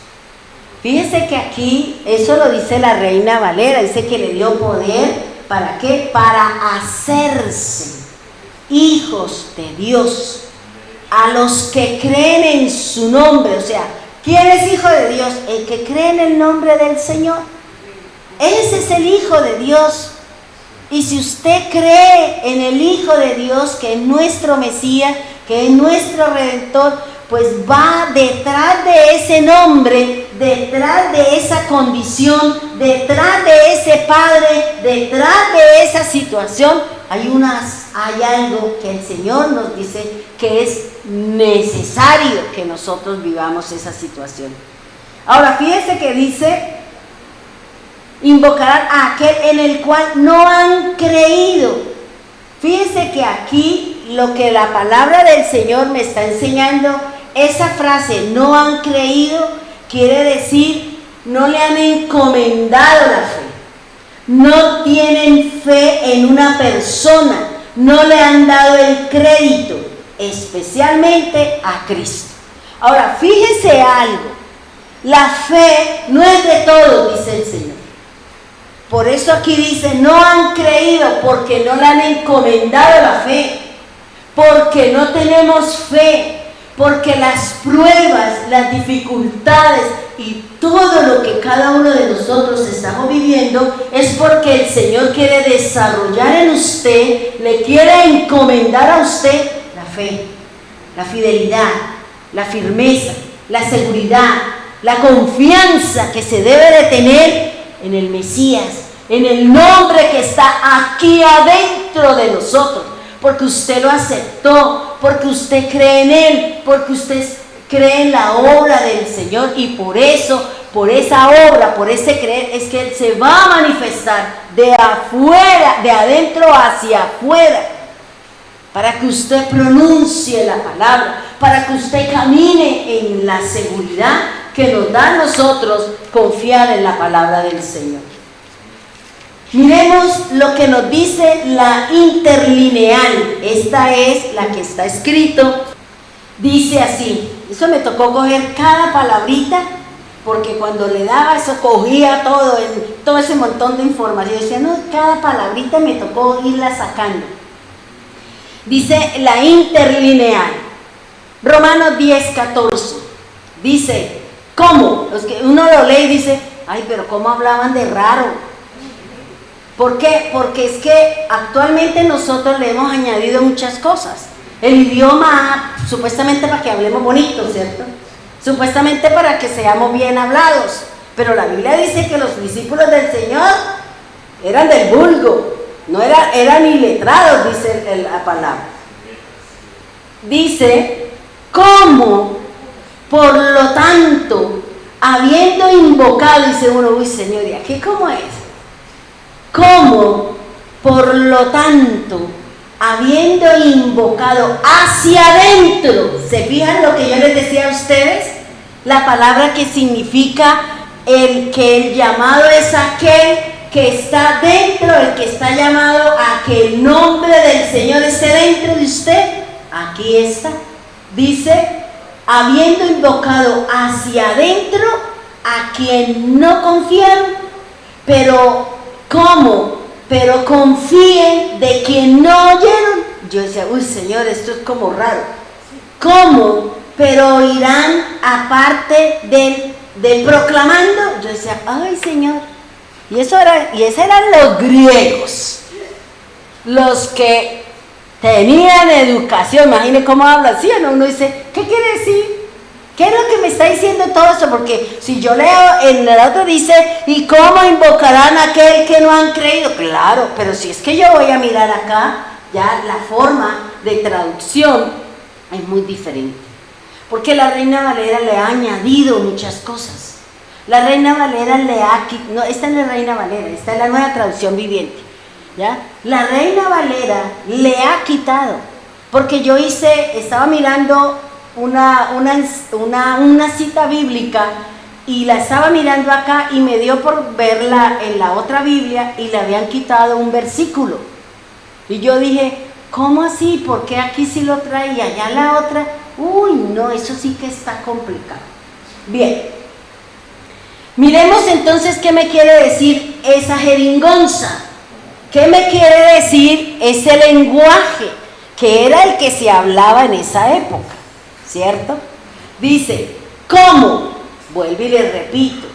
Fíjense que aquí, eso lo dice la Reina Valera, dice que le dio poder, ¿para qué? Para hacerse hijos de Dios, a los que creen en su nombre. O sea, ¿quién es hijo de Dios? El que cree en el nombre del Señor. Ese es el Hijo de Dios. Y si usted cree en el Hijo de Dios, que es nuestro Mesías, que es nuestro Redentor, pues va detrás de ese nombre, detrás de esa condición, detrás de ese Padre, detrás de esa situación, hay algo que el Señor nos dice que es necesario que nosotros vivamos esa situación. Ahora, fíjense que dice, invocarán a aquel en el cual no han creído. Fíjense que aquí lo que la palabra del Señor me está enseñando, esa frase, no han creído, quiere decir, no le han encomendado la fe, no tienen fe en una persona, no le han dado el crédito, especialmente a Cristo. Ahora, fíjense algo, la fe no es de todos, dice el Señor. Por eso aquí dice, no han creído porque no le han encomendado la fe, porque no tenemos fe, porque las pruebas, las dificultades y todo lo que cada uno de nosotros estamos viviendo es porque el Señor quiere desarrollar en usted, le quiere encomendar a usted la fe, la fidelidad, la firmeza, la seguridad, la confianza que se debe de tener en el Mesías, en el nombre que está aquí adentro de nosotros, porque usted lo aceptó, porque usted cree en Él, porque usted cree en la obra del Señor, y por eso, por esa obra, por ese creer, es que Él se va a manifestar de afuera, de adentro hacia afuera, para que usted pronuncie la palabra, para que usted camine en la seguridad que nos da a nosotros confiar en la palabra del Señor. Miremos lo que nos dice la interlineal. Esta es la que está escrito. Dice así. Eso me tocó coger cada palabrita, porque cuando le daba eso cogía todo ese montón de información. Yo decía, no, cada palabrita me tocó irla sacando. Dice la interlineal. Romanos 10:14. Dice, ¿cómo? Uno lo lee y dice, ay, pero ¿cómo hablaban de raro? ¿Por qué? Porque es que actualmente nosotros le hemos añadido muchas cosas. El idioma, supuestamente para que hablemos bonito, ¿cierto? Supuestamente para que seamos bien hablados. Pero la Biblia dice que los discípulos del Señor eran del vulgo, no eran iletrados, dice la palabra. dice, ¿cómo? Por lo tanto, habiendo invocado, dice uno, uy Señor, ¿y aquí cómo es? ¿Cómo? Por lo tanto, habiendo invocado hacia adentro, ¿se fijan lo que yo les decía a ustedes? La palabra que significa que el llamado es aquel que está dentro, el que está llamado a que el nombre del Señor esté dentro de usted. Aquí está. Dice, habiendo invocado hacia adentro a quien no confiaron, pero ¿cómo? Pero confíen de quien no oyeron. Yo decía, uy Señor, esto es como raro. ¿Cómo? Pero oirán aparte del proclamando. Yo decía, ay Señor. Y esos eran los griegos, los que tenían educación. Imaginen cómo habla así, ¿no? Uno dice, ¿qué quiere decir? ¿Qué es lo que me está diciendo todo esto? Porque si yo leo en el otro dice, ¿y cómo invocarán a aquel que no han creído? Claro, pero si es que yo voy a mirar acá, ya la forma de traducción es muy diferente. Porque la Reina Valera le ha añadido muchas cosas. La Reina Valera no, esta no es la Reina Valera, esta es la Nueva Traducción Viviente, ¿ya? La Reina Valera le ha quitado, porque yo estaba mirando una cita bíblica y la estaba mirando acá y me dio por verla en la otra Biblia y le habían quitado un versículo. Y yo dije, ¿cómo así? ¿Por qué aquí sí lo trae y allá la otra? Uy, no, eso sí que está complicado. Bien. Miremos entonces qué me quiere decir esa jeringonza. ¿Qué me quiere decir ese lenguaje que era el que se hablaba en esa época? ¿Cierto? Dice, ¿cómo? Vuelvo y le repito.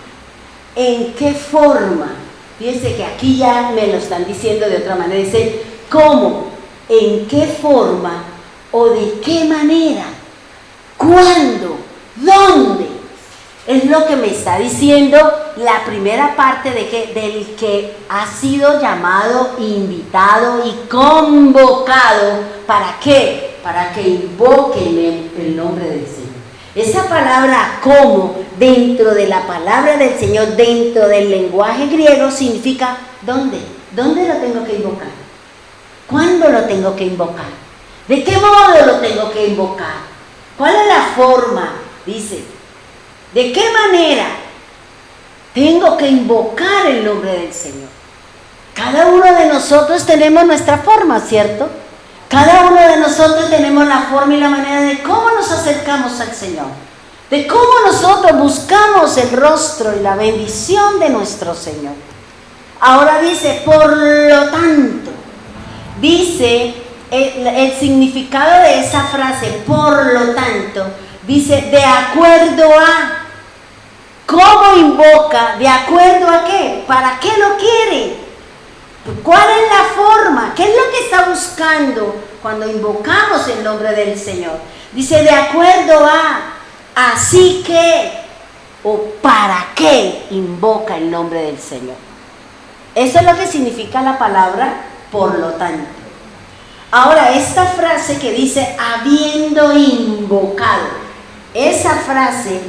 ¿En qué forma? Fíjense que aquí ya me lo están diciendo de otra manera. Dice, ¿cómo? ¿En qué forma? ¿O de qué manera? ¿Cuándo? ¿Dónde? Es lo que me está diciendo la primera parte del que ha sido llamado, invitado y convocado. ¿Para qué? Para que invoquen el nombre del Señor. Esa palabra como dentro de la palabra del Señor, dentro del lenguaje griego, significa ¿dónde? ¿Dónde lo tengo que invocar? ¿Cuándo lo tengo que invocar? ¿De qué modo lo tengo que invocar? ¿Cuál es la forma? Dice, ¿de qué manera tengo que invocar el nombre del Señor? Cada uno de nosotros tenemos nuestra forma, ¿cierto? Cada uno de nosotros tenemos la forma y la manera de cómo nos acercamos al Señor, de cómo nosotros buscamos el rostro y la bendición de nuestro Señor. Ahora dice, por lo tanto, dice el significado de esa frase, por lo tanto, dice, de acuerdo a. ¿Cómo invoca? ¿De acuerdo a qué? ¿Para qué lo quiere? ¿Cuál es la forma? ¿Qué es lo que está buscando cuando invocamos el nombre del Señor? Dice, de acuerdo a, así que, o para qué invoca el nombre del Señor. Eso es lo que significa la palabra, por lo tanto. Ahora, esta frase que dice, habiendo invocado, esa frase,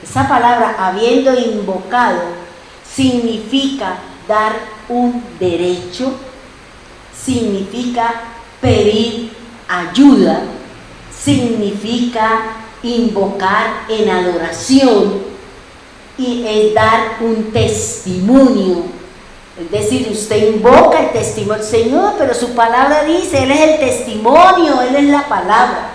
esa palabra, habiendo invocado, significa dar un derecho, significa pedir ayuda, significa invocar en adoración y es dar un testimonio. Es decir, usted invoca el testimonio, Señor, pero su palabra dice, Él es el testimonio, Él es la palabra.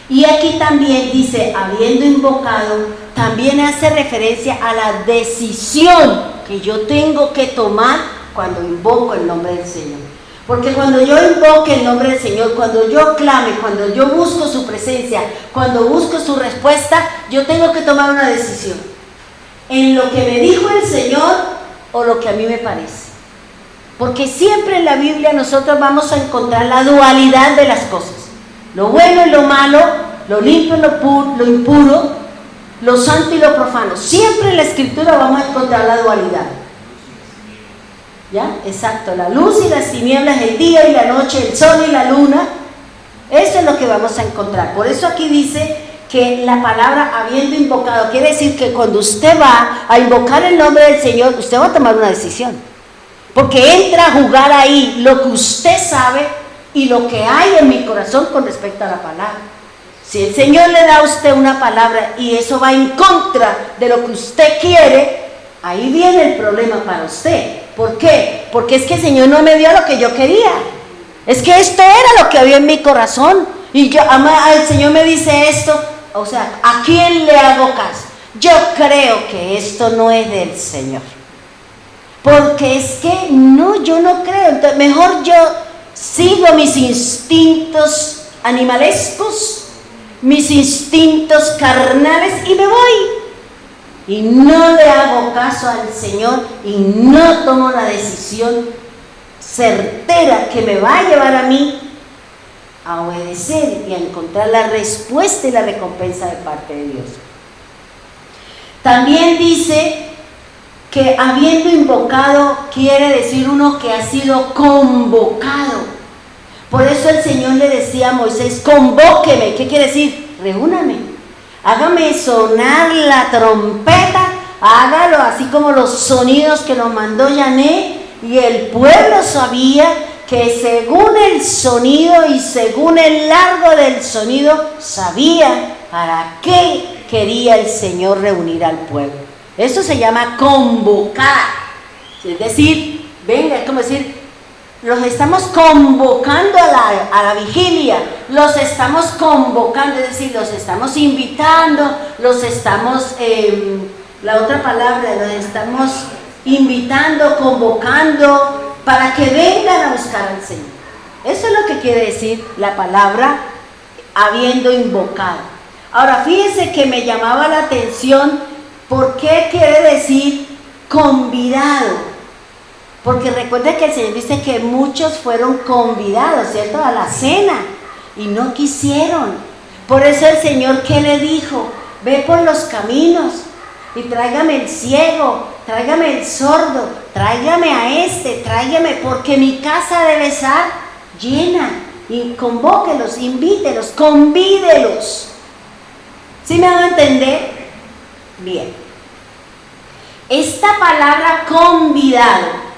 Y aquí también dice, habiendo invocado, también hace referencia a la decisión que yo tengo que tomar cuando invoco el nombre del Señor. Porque cuando yo invoque el nombre del Señor, cuando yo clame, cuando yo busco su presencia, cuando busco su respuesta, yo tengo que tomar una decisión. En lo que me dijo el Señor o lo que a mí me parece. Porque siempre en la Biblia nosotros vamos a encontrar la dualidad de las cosas. Lo bueno y lo malo, lo limpio y lo impuro, lo santo y lo profano. Siempre en la Escritura vamos a encontrar la dualidad. ¿Ya? Exacto, la luz y las tinieblas, el día y la noche, el sol y la luna. Eso es lo que vamos a encontrar. Por eso aquí dice que la palabra habiendo invocado, quiere decir que cuando usted va a invocar el nombre del Señor, usted va a tomar una decisión. Porque entra a jugar ahí lo que usted sabe y lo que hay en mi corazón con respecto a la palabra. Si el Señor le da a usted una palabra y eso va en contra de lo que usted quiere, ahí viene el problema para usted. ¿Por qué? Porque es que el Señor no me dio lo que yo quería. Es que esto era lo que había en mi corazón. Y yo, el Señor me dice esto. O sea, ¿a quién le hago caso? Yo creo que esto no es del Señor. Porque es que no, yo no creo. Entonces, mejor yo sigo mis instintos animalescos, mis instintos carnales y me voy. Y no le hago caso al Señor y no tomo la decisión certera que me va a llevar a mí a obedecer y a encontrar la respuesta y la recompensa de parte de Dios. También dice que habiendo invocado quiere decir uno que ha sido convocado. Por eso el Señor le decía a Moisés, convóqueme. ¿Qué quiere decir? Reúname, hágame sonar la trompeta, hágalo así como los sonidos que nos mandó Yané, y el pueblo sabía que según el sonido y según el largo del sonido, sabía para qué quería el Señor reunir al pueblo. Eso se llama convocar. Es decir, venga, es como decir, los estamos convocando a la vigilia, los estamos convocando, es decir, los estamos invitando, los estamos, la otra palabra, los estamos invitando, convocando, para que vengan a buscar al Señor. Eso es lo que quiere decir la palabra habiendo invocado. Ahora, fíjense que me llamaba la atención, ¿por qué quiere decir convidado? Porque recuerden que el Señor dice que muchos fueron convidados, ¿cierto?, a la cena y no quisieron. Por eso el Señor, ¿qué le dijo? Ve por los caminos y tráigame el ciego, tráigame el sordo, tráigame a tráigame, porque mi casa debe estar llena. Y convóquelos, invítelos, convídelos. ¿Sí me van a entender? Bien. Esta palabra convidado,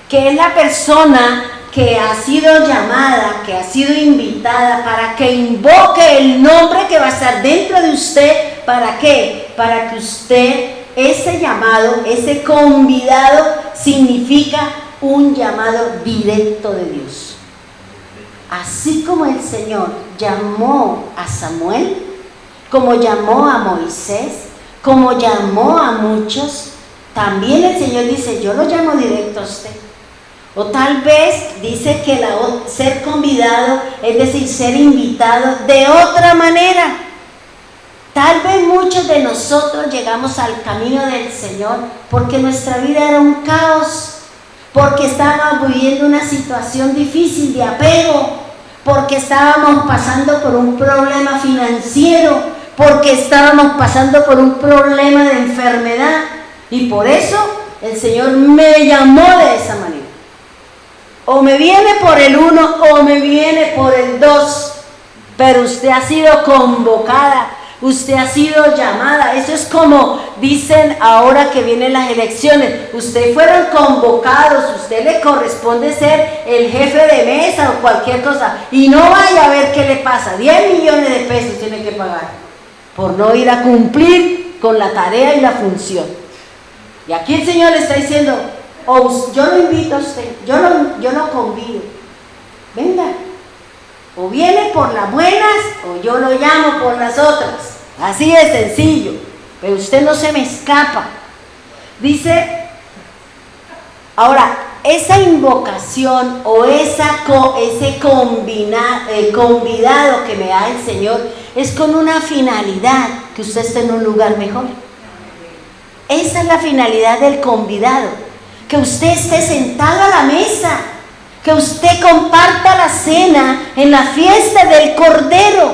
que es la persona que ha sido llamada, que ha sido invitada para que invoque el nombre que va a estar dentro de usted, ¿para qué? Para que usted, ese llamado, ese convidado, significa un llamado directo de Dios. Así como el Señor llamó a Samuel, como llamó a Moisés, como llamó a muchos, también el Señor dice, yo lo llamo directo a usted. O tal vez dice que ser convidado, es decir, ser invitado de otra manera. Tal vez muchos de nosotros llegamos al camino del Señor porque nuestra vida era un caos, porque estábamos viviendo una situación difícil de apego, porque estábamos pasando por un problema financiero, porque estábamos pasando por un problema de enfermedad, y por eso el Señor me llamó de esa manera. O me viene por el uno o me viene por el dos, pero usted ha sido convocada, usted ha sido llamada. Eso es como dicen ahora que vienen las elecciones, ustedes fueron convocados, usted le corresponde ser el jefe de mesa o cualquier cosa, y no vaya a ver qué le pasa, 10 millones de pesos tiene que pagar por no ir a cumplir con la tarea y la función. Y aquí el Señor le está diciendo, yo lo invito a usted, yo lo convido, venga, o viene por las buenas o yo lo llamo por las otras, así de sencillo, pero usted no se me escapa. Dice, ahora, esa invocación o ese convidado que me da el Señor es con una finalidad, que usted esté en un lugar mejor. Esa es la finalidad del convidado, que usted esté sentado a la mesa, que usted comparta la cena en la fiesta del Cordero.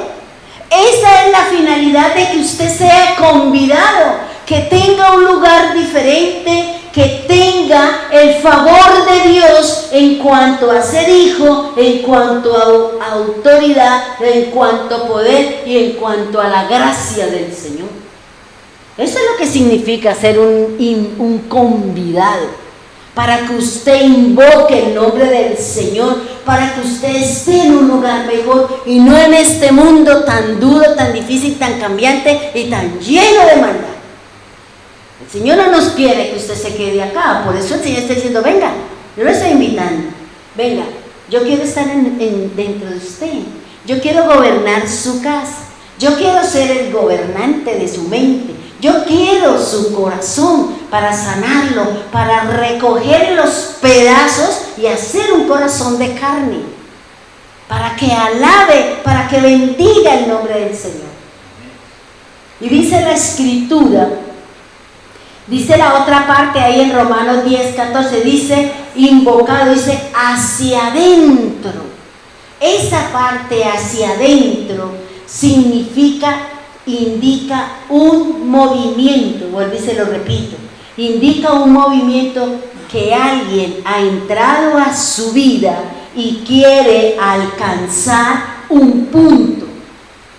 Esa es la finalidad de que usted sea convidado, que tenga un lugar diferente, que tenga el favor de Dios en cuanto a ser hijo, en cuanto a autoridad, en cuanto a poder y en cuanto a la gracia del Señor. Eso es lo que significa ser un convidado. Para que usted invoque el nombre del Señor, para que usted esté en un lugar mejor y no en este mundo tan duro, tan difícil, tan cambiante y tan lleno de maldad. El Señor no nos quiere que usted se quede acá, por eso el Señor está diciendo, venga, yo lo estoy invitando, venga, yo quiero estar dentro de usted, yo quiero gobernar su casa, yo quiero ser el gobernante de su mente, yo quiero su corazón para sanarlo, para recoger los pedazos y hacer un corazón de carne, para que alabe, para que bendiga el nombre del Señor. Y dice la Escritura, dice la otra parte ahí en Romanos 10:14, dice invocado, dice hacia adentro. Esa parte hacia adentro indica un movimiento, vuelvo y se lo repito, indica un movimiento que alguien ha entrado a su vida y quiere alcanzar un punto,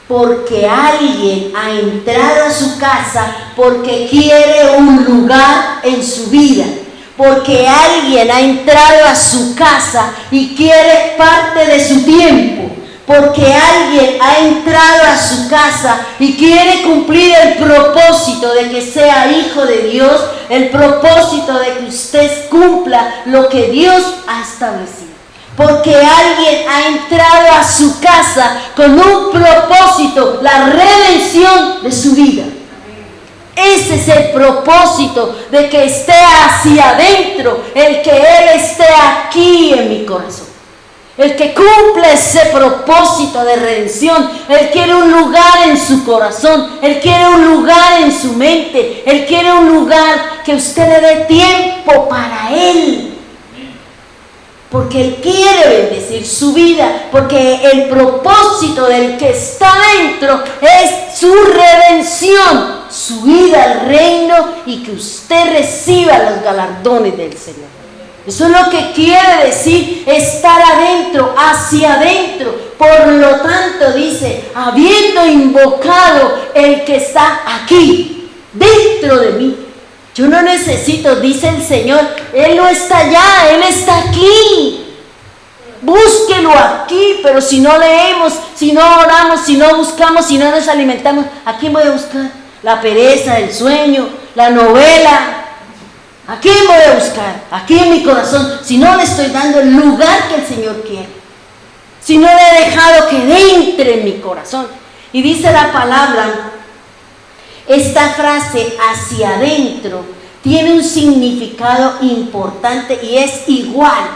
porque alguien ha entrado a su casa porque quiere un lugar en su vida, porque alguien ha entrado a su casa y quiere parte de su tiempo, porque alguien ha entrado a su casa y quiere cumplir el propósito de que sea hijo de Dios, el propósito de que usted cumpla lo que Dios ha establecido. Porque alguien ha entrado a su casa con un propósito, la redención de su vida. Ese es el propósito de que esté hacia adentro, el que Él esté aquí en mi corazón. El que cumple ese propósito de redención, Él quiere un lugar en su corazón, Él quiere un lugar en su mente, Él quiere un lugar que usted le dé tiempo para Él. Porque Él quiere bendecir su vida, porque el propósito del que está dentro es su redención, su ida al reino y que usted reciba los galardones del Señor. Eso es lo que quiere decir estar adentro, hacia adentro. Por lo tanto, dice, habiendo invocado el que está aquí, dentro de mí. Yo no necesito, dice el Señor, Él no está allá, Él está aquí. Búsquelo aquí, pero si no leemos, si no oramos, si no buscamos, si no nos alimentamos, ¿a quién voy a buscar? La pereza, el sueño, la novela. ¿A quién voy a buscar? Aquí en mi corazón, si no le estoy dando el lugar que el Señor quiere. Si no le he dejado que entre en mi corazón. Y dice la palabra, esta frase hacia adentro tiene un significado importante y es igual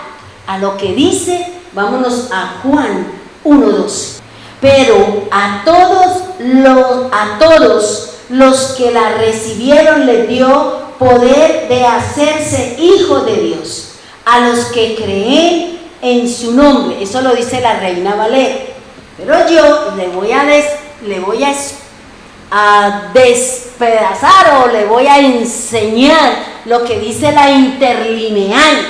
a lo que dice, vámonos a Juan 1:12. Pero a todos los que la recibieron les dio poder de hacerse hijos de Dios, a los que creen en su nombre. Eso lo dice la Reina Valera. Pero yo le voy a despedazar o le voy a enseñar lo que dice la interlineal.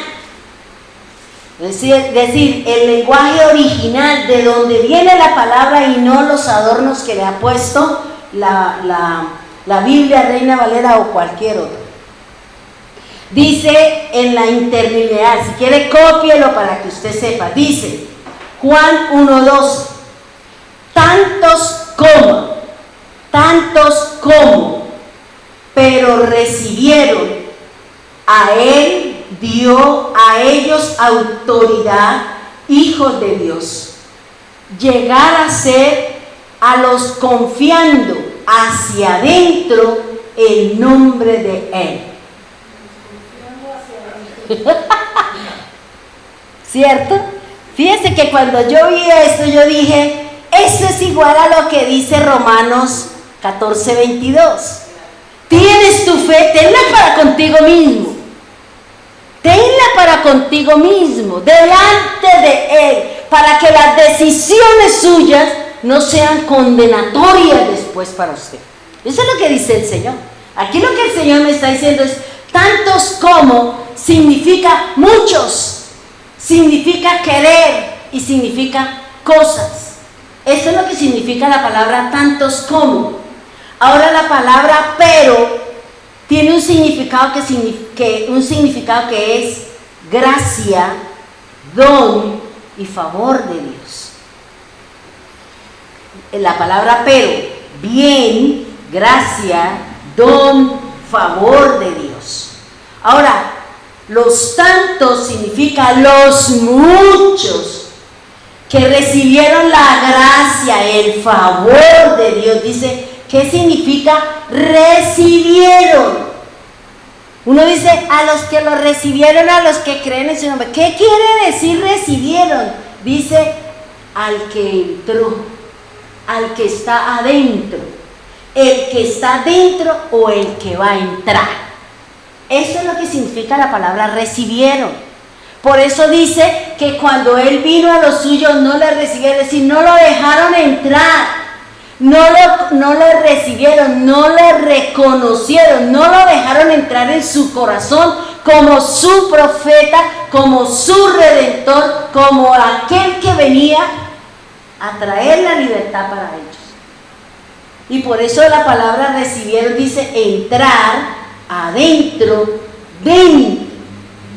Es decir, el lenguaje original de donde viene la palabra y no los adornos que le ha puesto la Biblia Reina Valera o cualquier otra. Dice en la interlineal, si quiere cópielo para que usted sepa, dice Juan 1:12, tantos como, pero recibieron, a Él dio a ellos autoridad, hijos de Dios, llegar a ser a los confiando hacia adentro el nombre de Él. ¿Cierto? Fíjense que cuando yo vi esto, yo dije, eso es igual a lo que dice Romanos 14:22. Tienes tu fe, tenla para contigo mismo. Tenla para contigo mismo, delante de Él, para que las decisiones suyas no sean condenatorias después para usted. Eso es lo que dice el Señor. Aquí lo que el Señor me está diciendo es, Tantos como significa muchos, significa querer y significa cosas. Esto es lo que significa la palabra tantos como. Ahora la palabra pero tiene un significado que es gracia, don y favor de Dios. La palabra pero, bien, gracia, don, favor de Dios. Ahora, los tantos significa los muchos que recibieron la gracia, el favor de Dios. Dice, ¿qué significa recibieron? Uno dice, a los que lo recibieron, a los que creen en su nombre. ¿Qué quiere decir recibieron? Dice, al que entró, al que está adentro, el que está dentro o el que va a entrar. Eso es lo que significa la palabra recibieron. Por eso dice que cuando Él vino a los suyos no le recibieron, es decir, no lo dejaron entrar, no lo recibieron, no le reconocieron, no lo dejaron entrar en su corazón como su profeta, como su redentor, como aquel que venía a traer la libertad para ellos. Y por eso la palabra recibieron dice entrar, adentro, dentro.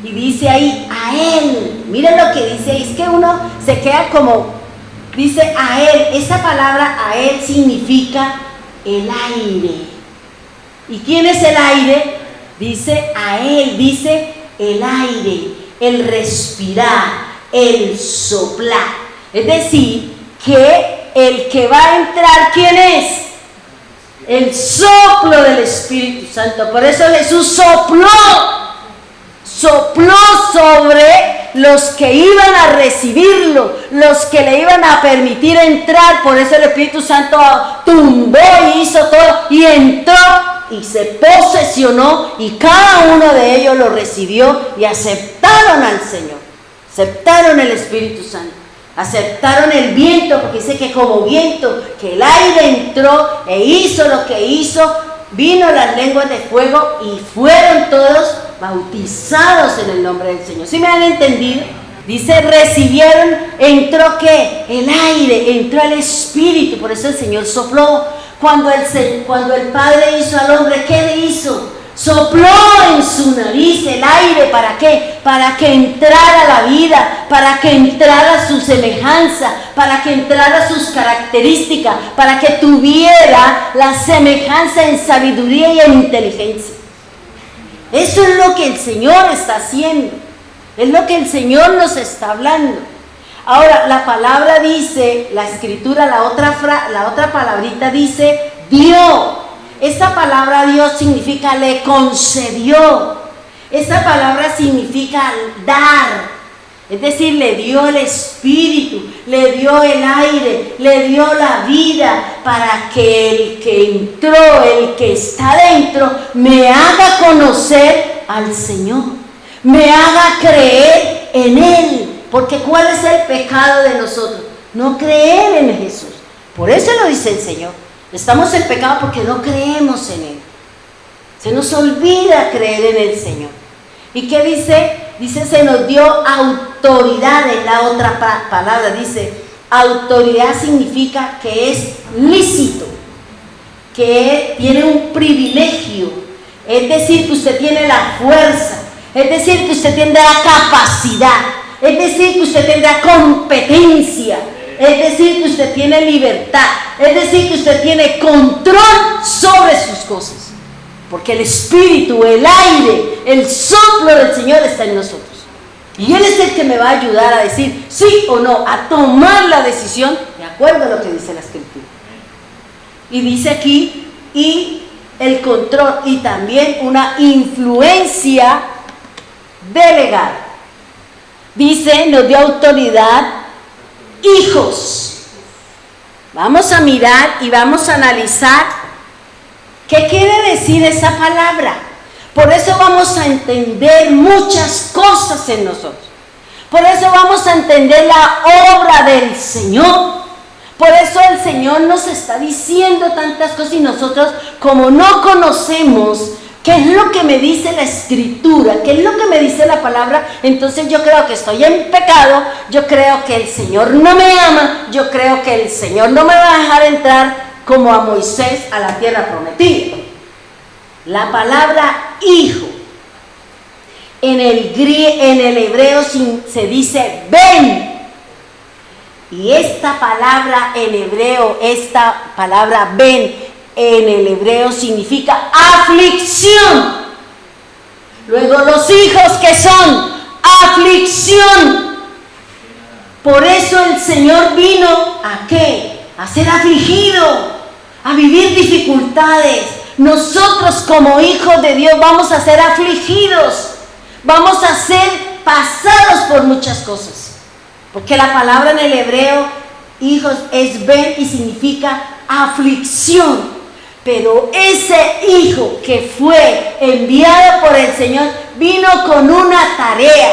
Y dice ahí, a Él. Miren lo que dice ahí, es que uno se queda como, dice a Él. Esa palabra a Él significa el aire. ¿Y quién es el aire? Dice a Él, dice el aire, el respirar, el soplar. Es decir, que el que va a entrar, ¿quién es? El soplo del Espíritu Santo. Por eso Jesús sopló sobre los que iban a recibirlo, los que le iban a permitir entrar. Por eso el Espíritu Santo tumbó y hizo todo y entró y se posesionó y cada uno de ellos lo recibió y aceptaron al Señor, aceptaron el Espíritu Santo. Aceptaron el viento, porque dice que como viento, que el aire entró e hizo lo que hizo, vino las lenguas de fuego y fueron todos bautizados en el nombre del Señor. ¿Sí me han entendido? Dice recibieron, entró ¿qué? El aire, entró el Espíritu, por eso el Señor sopló. Cuando el Padre hizo al hombre, ¿qué le hizo? Sopló en su nariz el aire, ¿para qué? Para que entrara la vida, para que entrara su semejanza, para que entrara sus características, para que tuviera la semejanza en sabiduría y en inteligencia. Eso es lo que el Señor está haciendo, es lo que el Señor nos está hablando. Ahora, la palabra dice, la escritura, la otra palabrita dice, dio. Esta palabra Dios significa le concedió. Esta palabra significa dar. Es decir, le dio el Espíritu, le dio el aire, le dio la vida para que el que entró, el que está dentro, me haga conocer al Señor, me haga creer en Él. Porque ¿cuál es el pecado de nosotros? No creer en Jesús. Por eso lo dice el Señor. Estamos en pecado porque no creemos en Él. Se nos olvida creer en el Señor. ¿Y qué dice? Dice, se nos dio autoridad, en la otra palabra. Dice, autoridad significa que es lícito, que tiene un privilegio. Es decir, que usted tiene la fuerza. Es decir, que usted tendrá capacidad. Es decir, que usted tendrá competencia. Es decir, que usted tiene libertad. Es decir, que usted tiene control sobre sus cosas. Porque el Espíritu, el aire, el soplo del Señor está en nosotros. Y Él es el que me va a ayudar a decir sí o no, a tomar la decisión de acuerdo a lo que dice la Escritura. Y dice aquí, y el control, y también una influencia delegada. Dice, nos dio autoridad, hijos. Vamos a mirar y vamos a analizar qué quiere decir esa palabra. Por eso vamos a entender muchas cosas en nosotros. Por eso vamos a entender la obra del Señor. Por eso el Señor nos está diciendo tantas cosas y nosotros, como no conocemos ¿Qué es lo que me dice la Escritura? ¿Qué es lo que me dice la palabra? Entonces yo creo que estoy en pecado, yo creo que el Señor no me ama, yo creo que el Señor no me va a dejar entrar como a Moisés a la tierra prometida. La palabra hijo en el hebreo se dice ven. Y esta palabra en hebreo, esta palabra ven, en el hebreo significa aflicción. Luego los hijos que son aflicción. Por eso el Señor vino ¿a qué? A ser afligido, a vivir dificultades. Nosotros como hijos de Dios vamos a ser afligidos, vamos a ser pasados por muchas cosas. Porque la palabra en el hebreo, hijos, es ben y significa aflicción. Pero ese hijo que fue enviado por el Señor vino con una tarea,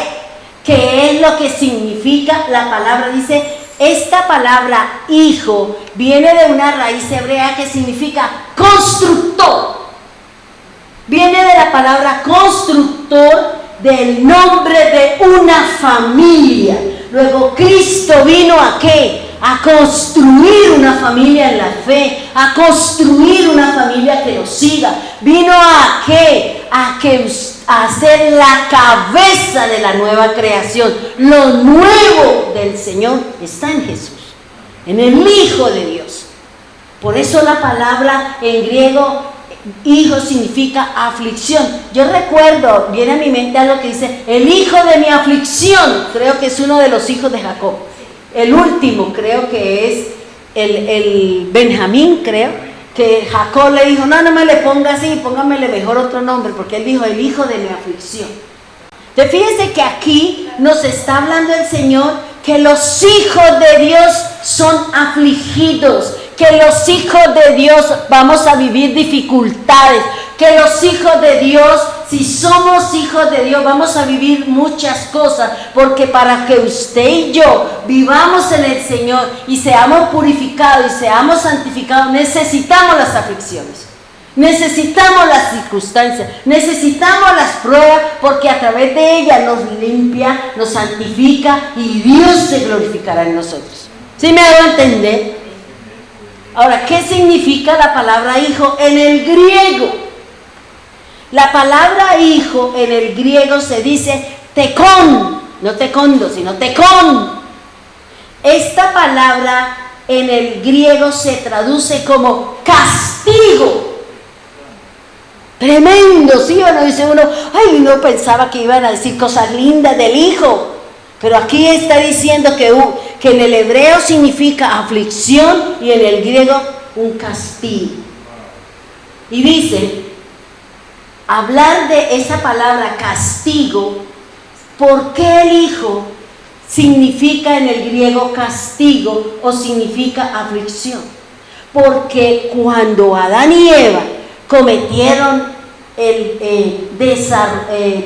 que es lo que significa la palabra. Dice, esta palabra hijo viene de una raíz hebrea que significa constructor. Viene de la palabra constructor, del nombre de una familia. Luego Cristo vino ¿a qué? A construir una familia en la fe, a construir una familia que lo siga. Vino ¿a qué? A ser la cabeza de la nueva creación. Lo nuevo del Señor está en Jesús, en el Hijo de Dios. Por eso la palabra en griego hijo significa aflicción. Yo recuerdo, viene a mi mente algo que dice, el hijo de mi aflicción. Creo que es uno de los hijos de Jacob. El último creo que es el Benjamín, creo, que Jacob le dijo, no me le ponga así, póngamele mejor otro nombre, porque él dijo, el hijo de mi aflicción. Entonces fíjense que aquí nos está hablando el Señor que los hijos de Dios son afligidos, que los hijos de Dios vamos a vivir dificultades, que los hijos de Dios, si somos hijos de Dios, vamos a vivir muchas cosas, porque para que usted y yo vivamos en el Señor y seamos purificados y seamos santificados, necesitamos las aflicciones, necesitamos las circunstancias, necesitamos las pruebas, porque a través de ellas nos limpia, nos santifica y Dios se glorificará en nosotros. ¿Sí me hago entender? Ahora, ¿qué significa la palabra hijo en el griego? La palabra hijo en el griego se dice tekon, no tekondo, sino tekon. Esta palabra en el griego se traduce como castigo. Tremendo, ¿sí o no? Dice uno, ay, uno pensaba que iban a decir cosas lindas del hijo. Pero aquí está diciendo que en el hebreo significa aflicción y en el griego un castigo. Y dice, hablar de esa palabra castigo, ¿por qué el hijo significa en el griego castigo o significa aflicción? Porque cuando Adán y Eva cometieron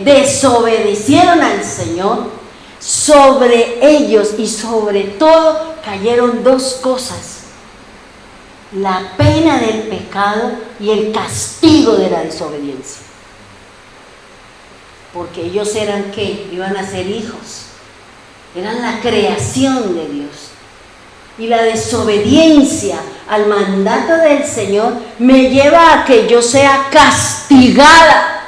desobedecieron al Señor, sobre ellos y sobre todo cayeron dos cosas: la pena del pecado y el castigo de la desobediencia. Porque ellos eran ¿qué? Iban a ser hijos, eran la creación de Dios. Y la desobediencia al mandato del Señor me lleva a que yo sea castigada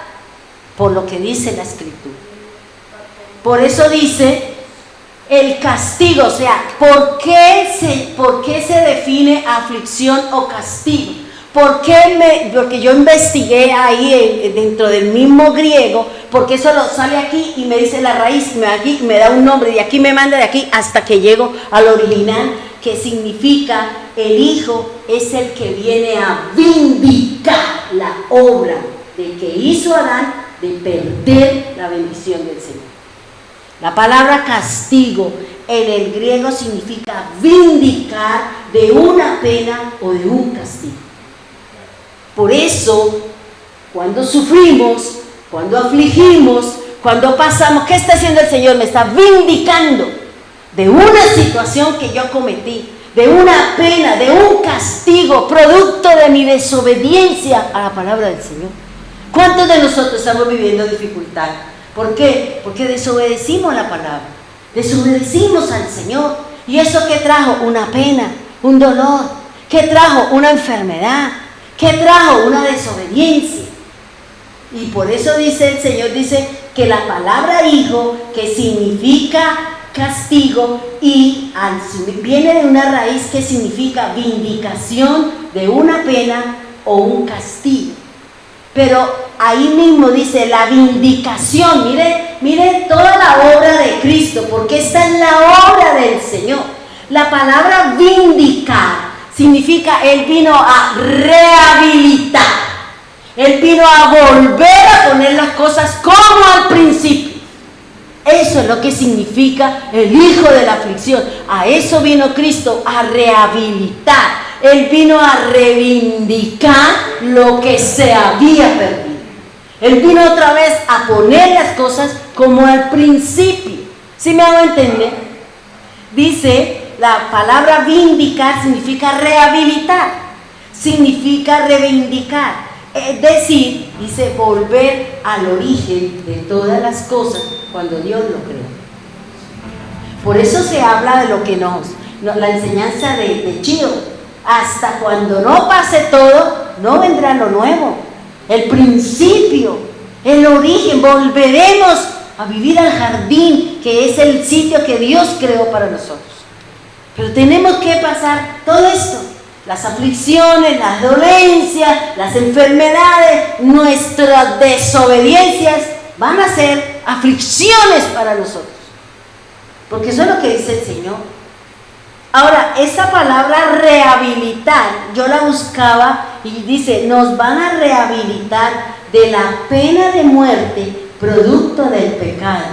por lo que dice la Escritura. Por eso dice el castigo, o sea, ¿por qué se define aflicción o castigo? Porque yo investigué ahí dentro del mismo griego, porque eso lo sale aquí y me dice la raíz, y me da un nombre, y aquí me manda de aquí hasta que llego al original, que significa el hijo es el que viene a vindicar la obra de que hizo Adán de perder la bendición del Señor. La palabra castigo en el griego significa vindicar de una pena o de un castigo. Por eso, cuando sufrimos, cuando afligimos, cuando pasamos, ¿qué está haciendo el Señor? Me está vindicando de una situación que yo cometí, de una pena, de un castigo, producto de mi desobediencia a la palabra del Señor. ¿Cuántos de nosotros estamos viviendo dificultad? ¿Por qué? Porque desobedecimos la palabra, desobedecimos al Señor. ¿Y eso qué trajo? Una pena, un dolor. ¿Qué trajo? Una enfermedad. ¿Qué trajo? Una desobediencia. Y por eso dice el Señor, dice que la palabra hijo, que significa castigo, y viene de una raíz que significa vindicación de una pena o un castigo. Pero ahí mismo dice la vindicación. Mire toda la obra de Cristo, porque esta es la obra del Señor. La palabra vindicar significa Él vino a rehabilitar. Él vino a volver a poner las cosas como al principio. Eso es lo que significa el hijo de la aflicción. A eso vino Cristo, a rehabilitar. Él vino a reivindicar lo que se había perdido. Él vino otra vez a poner las cosas como al principio. ¿Sí me hago entender? Dice, la palabra vindicar significa rehabilitar, significa reivindicar. Es decir, dice volver al origen de todas las cosas cuando Dios lo creó. Por eso se habla de lo que la enseñanza de Chio. Hasta cuando no pase todo, no vendrá lo nuevo. El principio, el origen, volveremos a vivir al jardín, que es el sitio que Dios creó para nosotros. Pero tenemos que pasar todo esto. Las aflicciones, las dolencias, las enfermedades, nuestras desobediencias van a ser aflicciones para nosotros. Porque eso es lo que dice el Señor. Ahora, esa palabra rehabilitar, yo la buscaba y dice, nos van a rehabilitar de la pena de muerte producto del pecado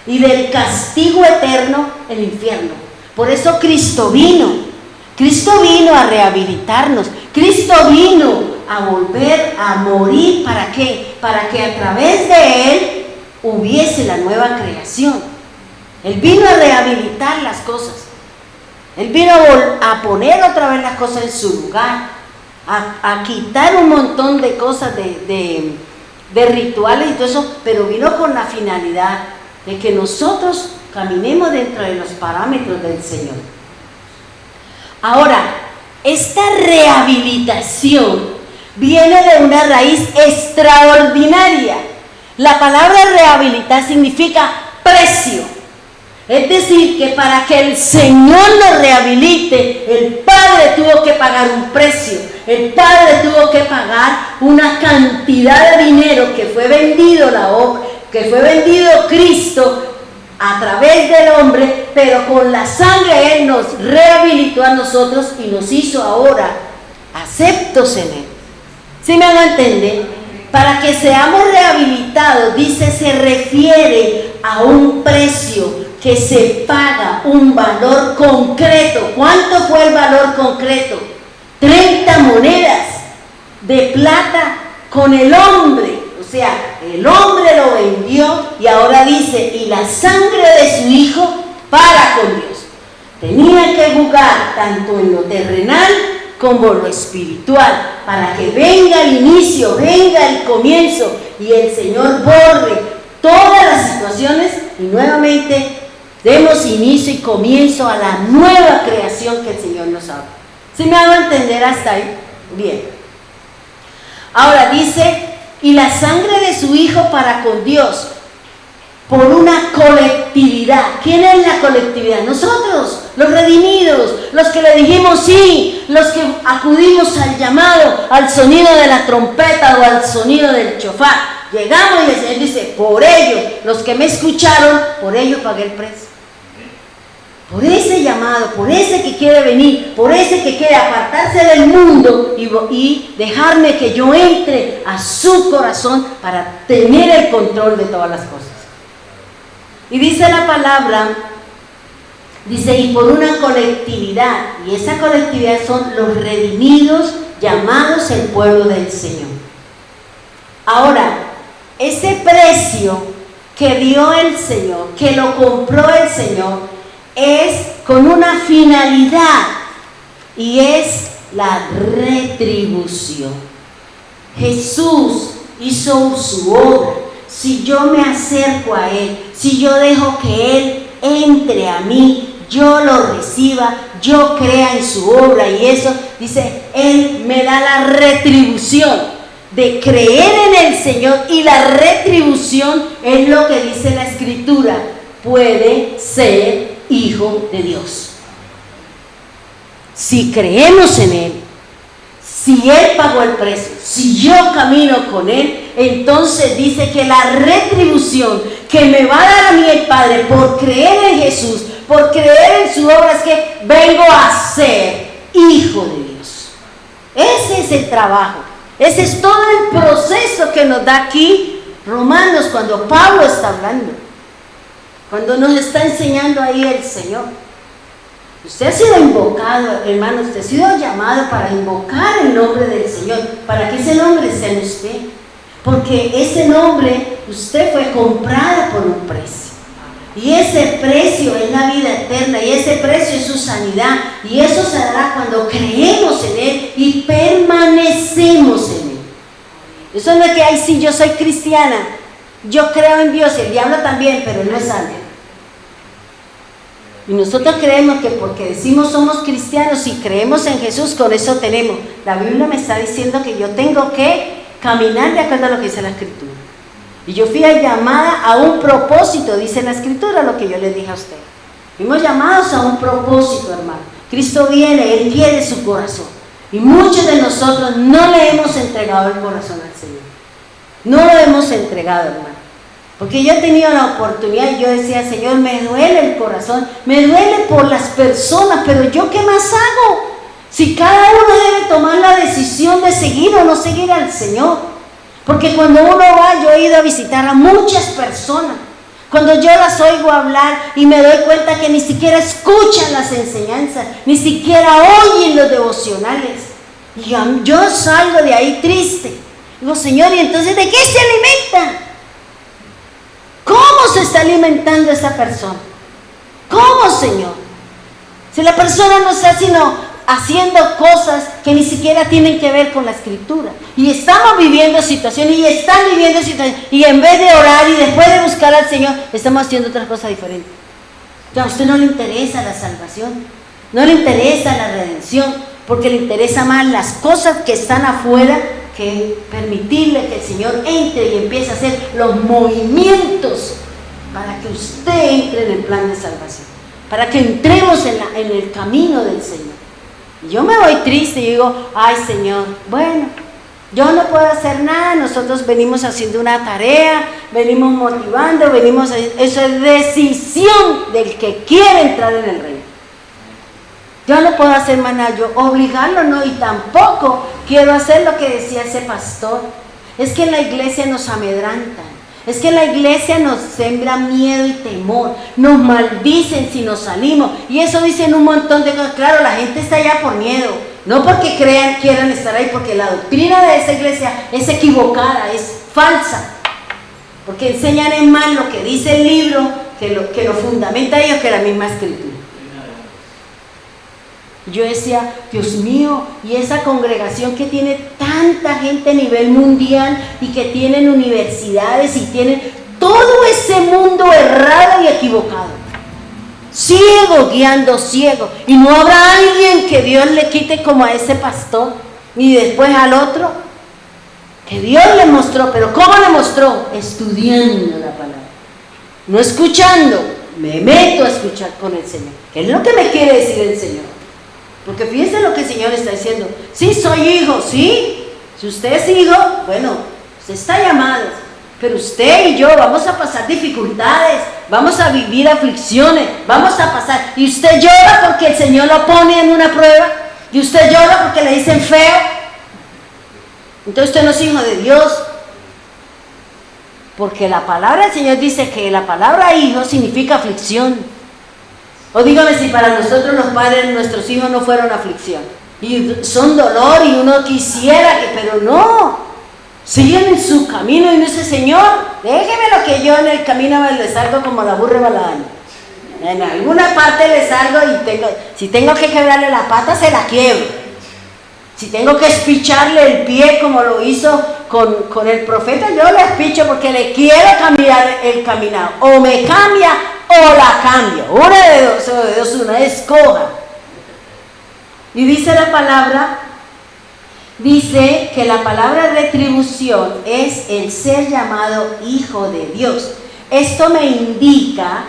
y del castigo eterno, el infierno. Por eso Cristo vino. Cristo vino a rehabilitarnos. Cristo vino a volver a morir. ¿Para qué? Para que a través de Él hubiese la nueva creación. Él vino a rehabilitar las cosas. Él vino a poner otra vez las cosas en su lugar. A quitar un montón de cosas, de rituales y todo eso. Pero vino con la finalidad de que nosotros caminemos dentro de los parámetros del Señor. Ahora, esta rehabilitación viene de una raíz extraordinaria. La palabra rehabilitar significa precio. Es decir, que para que el Señor nos rehabilite, el Padre tuvo que pagar un precio. El Padre tuvo que pagar una cantidad de dinero que fue vendido Cristo a través del hombre, pero con la sangre Él nos rehabilitó a nosotros y nos hizo ahora aceptos en Él. ¿Sí me van a entender? Para que seamos rehabilitados, dice, se refiere a un precio que se paga, un valor concreto. ¿Cuánto fue el valor concreto? 30 monedas de plata con el hombre. O sea, el hombre lo vendió y ahora dice, y la sangre de su hijo para con Dios. Tenía que jugar tanto en lo terrenal como en lo espiritual, para que venga el inicio, venga el comienzo y el Señor borre todas las situaciones y nuevamente demos inicio y comienzo a la nueva creación que el Señor nos habla. ¿Sí me hago entender hasta ahí? Bien. Ahora dice, y la sangre de su hijo para con Dios, por una colectividad. ¿Quién es la colectividad? Nosotros, los redimidos, los que le dijimos sí, los que acudimos al llamado, al sonido de la trompeta o al sonido del chofar. Llegamos y el Señor dice, por ellos, los que me escucharon, por ellos pagué el precio. Por ese llamado, por ese que quiere venir, por ese que quiere apartarse del mundo y dejarme que yo entre a su corazón para tener el control de todas las cosas. Y dice la palabra, dice, y por una colectividad, y esa colectividad son los redimidos, llamados el pueblo del Señor. Ahora, ese precio que dio el Señor, que lo compró el Señor, es con una finalidad y es la retribución. Jesús hizo su obra, si yo me acerco a Él, si yo dejo que Él entre a mí, yo lo reciba, yo crea en su obra, y eso, dice, Él me da la retribución de creer en el Señor, y la retribución es lo que dice la Escritura: puede ser hijo de Dios. Si creemos en Él, si Él pagó el precio, si yo camino con Él, entonces dice que la retribución que me va a dar a mí el Padre por creer en Jesús, por creer en su obra, es que vengo a ser hijo de Dios. Ese es el trabajo, ese es todo el proceso que nos da aquí Romanos, cuando Pablo está hablando, cuando nos está enseñando ahí el Señor. Usted ha sido invocado, hermano, usted ha sido llamado para invocar el nombre del Señor, para que ese nombre sea en usted, porque ese nombre, usted fue comprada por un precio, y ese precio es la vida eterna, y ese precio es su sanidad, y eso se dará cuando creemos en Él y permanecemos en Él. Eso no es que, ay, sí, yo soy cristiana, yo creo en Dios, el diablo también, pero Él no es salvo. Y nosotros creemos que porque decimos somos cristianos y creemos en Jesús, con eso tenemos. La Biblia me está diciendo que yo tengo que caminar de acuerdo a lo que dice la Escritura. Y yo fui llamada a un propósito, dice la Escritura, lo que yo le dije a usted. Fuimos llamados a un propósito, hermano. Cristo viene, Él quiere su corazón. Y muchos de nosotros no le hemos entregado el corazón al Señor. No lo hemos entregado, hermano. Porque yo he tenido la oportunidad y yo decía: Señor, me duele el corazón, me duele por las personas, pero ¿yo qué más hago? Si cada uno debe tomar la decisión de seguir o no seguir al Señor. Porque cuando uno va, yo he ido a visitar a muchas personas, cuando yo las oigo hablar y me doy cuenta que ni siquiera escuchan las enseñanzas, ni siquiera oyen los devocionales, y yo salgo de ahí triste. Digo: Señor, ¿y entonces de qué se alimenta? ¿Cómo se está alimentando esa persona? ¿Cómo, Señor? Si la persona no está sino haciendo cosas que ni siquiera tienen que ver con la Escritura, y estamos viviendo situaciones, y están viviendo situaciones, y en vez de orar y después de buscar al Señor, estamos haciendo otras cosas diferentes. A usted no le interesa la salvación, no le interesa la redención, porque le interesa más las cosas que están afuera que permitirle que el Señor entre y empiece a hacer los movimientos para que usted entre en el plan de salvación, para que entremos en el camino del Señor. Y yo me voy triste y digo: ay, Señor, bueno, yo no puedo hacer nada, nosotros venimos haciendo una tarea, venimos motivando, eso es decisión del que quiere entrar en el reino. Yo no puedo hacer más nada, yo obligarlo no, y tampoco quiero hacer lo que decía ese pastor. Es que en la iglesia nos amedrantan, es que en la iglesia nos sembra miedo y temor, nos maldicen si nos salimos, y eso dicen un montón de cosas. Claro, la gente está allá por miedo, no porque quieran estar ahí, porque la doctrina de esa iglesia es equivocada, es falsa, porque enseñan en mal lo que dice el libro, que lo fundamenta ellos, que la misma Escritura. Yo decía: Dios mío, y esa congregación que tiene tanta gente a nivel mundial, y que tienen universidades y tienen todo ese mundo errado y equivocado, ciego guiando ciego, y no habrá alguien que Dios le quite como a ese pastor, y después al otro, que Dios le mostró. Pero ¿cómo le mostró? Estudiando la palabra, no escuchando. Me meto a escuchar con el Señor, ¿qué es lo que me quiere decir el Señor? Porque fíjense lo que el Señor está diciendo: sí, soy hijo, sí, si usted es hijo, bueno, usted está llamado, pero usted y yo vamos a pasar dificultades, vamos a vivir aflicciones, vamos a pasar, y usted llora porque el Señor lo pone en una prueba, y usted llora porque le dicen feo, entonces usted no es hijo de Dios. Porque la palabra del Señor dice que la palabra hijo significa aflicción. O dígame si para nosotros los padres, nuestros hijos no fueron aflicción, y son dolor, y uno quisiera que, pero no, siguen en su camino, y uno dice: Señor, déjeme lo que yo en el camino le salgo como la burra balada. En alguna parte le salgo, y si tengo que quebrarle la pata, se la quiebro. Si tengo que espicharle el pie como lo hizo con el profeta yo le picho porque le quiero cambiar el caminado. O me cambia o la cambio. Una de dos, una escoja. Y dice la palabra, dice que la palabra retribución es el ser llamado hijo de Dios. Esto me indica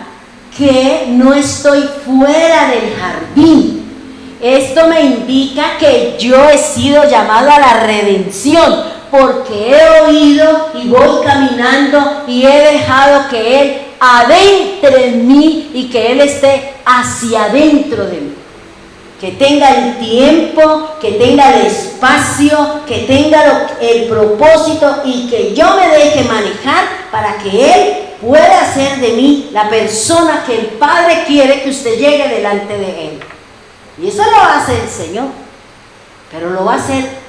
que no estoy fuera del jardín. Esto me indica que yo he sido llamado a la redención, porque he oído y voy caminando y he dejado que Él adentre en mí y que Él esté hacia adentro de mí. Que tenga el tiempo, que tenga el espacio, que tenga el propósito y que yo me deje manejar para que Él pueda hacer de mí la persona que el Padre quiere que usted llegue delante de Él. Y eso lo va a hacer el Señor, pero lo va a hacer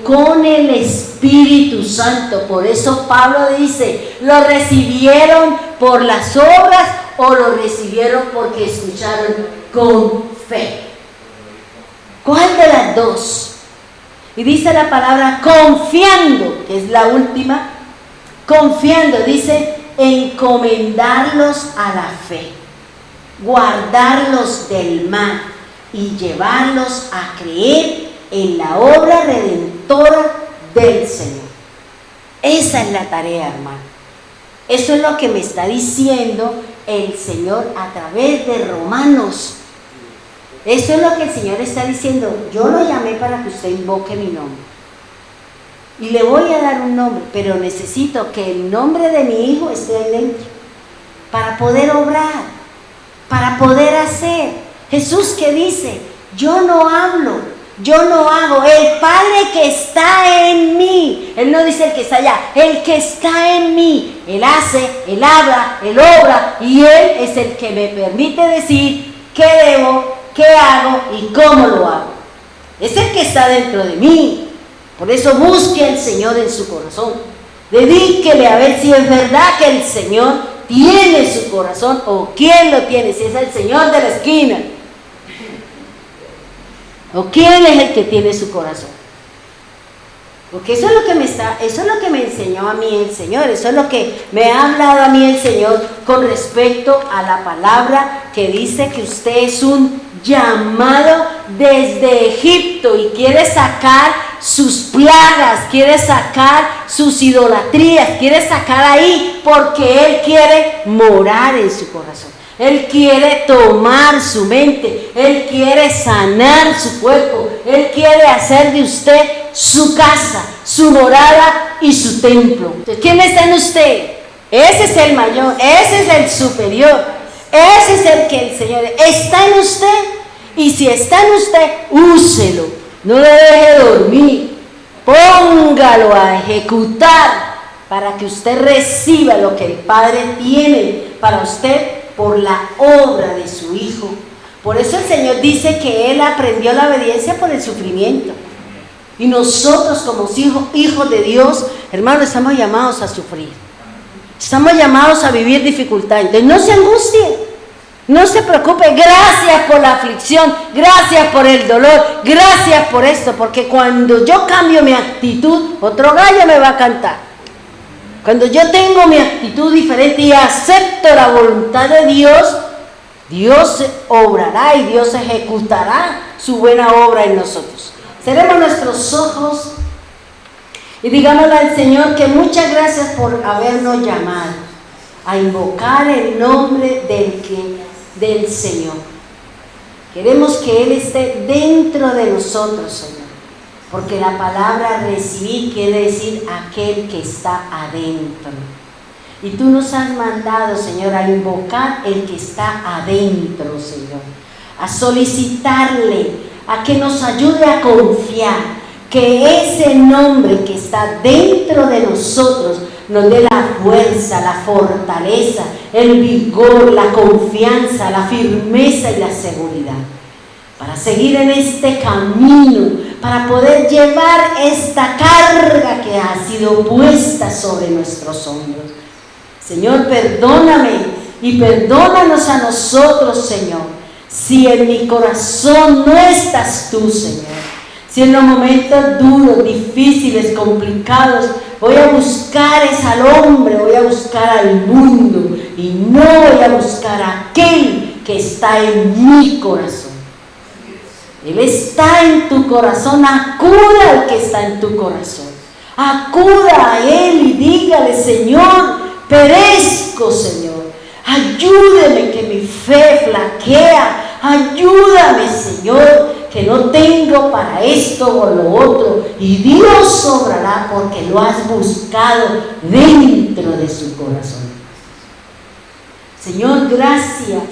con el Espíritu Santo. Por eso Pablo dice, ¿lo recibieron por las obras o lo recibieron porque escucharon con fe? ¿Cuál de las dos? Y dice la palabra confiando, que es la última, confiando, dice encomendarlos a la fe, guardarlos del mal y llevarlos a creer en la obra redentora del Señor. Esa es la tarea, hermano. Eso es lo que me está diciendo el Señor a través de Romanos. Eso es lo que el Señor está diciendo. Yo lo llamé para que usted invoque mi nombre. Y le voy a dar un nombre, pero necesito que el nombre de mi hijo esté ahí dentro. Para poder obrar, para poder hacer. Jesús que dice, yo no hablo, yo no hago. El Padre que está en mí. Él no dice el que está allá, el que está en mí. Él hace, Él habla, Él obra. Y Él es el que me permite decir qué debo, qué hago y cómo lo hago. Es el que está dentro de mí. Por eso busque al Señor en su corazón. Dedíquele a ver si es verdad que el Señor tiene su corazón o quién lo tiene. Si es el Señor de la esquina o quién es el que tiene su corazón. Porque eso es lo que me enseñó a mí el Señor. Eso es lo que me ha hablado a mí el Señor con respecto a la palabra que dice que usted es un llamado desde Egipto y quiere sacar sus plagas, quiere sacar sus idolatrías, quiere sacar ahí porque Él quiere morar en su corazón. Él quiere tomar su mente, Él quiere sanar su cuerpo, Él quiere hacer de usted su casa, su morada y su templo. Entonces, ¿quién está en usted? Ese es el mayor, ese es el superior, ese es el que el Señor está en usted. Y si está en usted, úselo, no lo deje dormir, póngalo a ejecutar para que usted reciba lo que el Padre tiene para usted por la obra de su Hijo. Por eso el Señor dice que Él aprendió la obediencia por el sufrimiento. Y nosotros como hijos de Dios, hermanos, estamos llamados a sufrir. Estamos llamados a vivir dificultades. Entonces no se angustie, no se preocupe. Gracias por la aflicción, gracias por el dolor, gracias por esto. Porque cuando yo cambio mi actitud, otro gallo me va a cantar. Cuando yo tengo mi actitud diferente y acepto la voluntad de Dios, Dios obrará y Dios ejecutará su buena obra en nosotros. Cerremos nuestros ojos y digámosle al Señor que muchas gracias por habernos llamado a invocar el nombre del Señor. Queremos que Él esté dentro de nosotros, Señor. Porque la palabra recibir quiere decir aquel que está adentro. Y tú nos has mandado, Señor, a invocar el que está adentro, Señor. A solicitarle, a que nos ayude a confiar, que ese nombre que está dentro de nosotros nos dé la fuerza, la fortaleza, el vigor, la confianza, la firmeza y la seguridad. Para seguir en este camino, para poder llevar esta carga que ha sido puesta sobre nuestros hombros. Señor, perdóname y perdónanos a nosotros, Señor, si en mi corazón no estás tú, Señor. si en los momentos duros, difíciles, complicados, voy a buscar es al hombre, voy a buscar al mundo y no voy a buscar a aquel que está en mi corazón. Él está en tu corazón, acuda al que está en tu corazón. Acuda a Él y dígale: Señor, perezco, Señor. Ayúdeme que mi fe flaquea. Ayúdame, Señor, que no tengo para esto o lo otro. Y Dios obrará porque lo has buscado dentro de su corazón. Señor, gracias.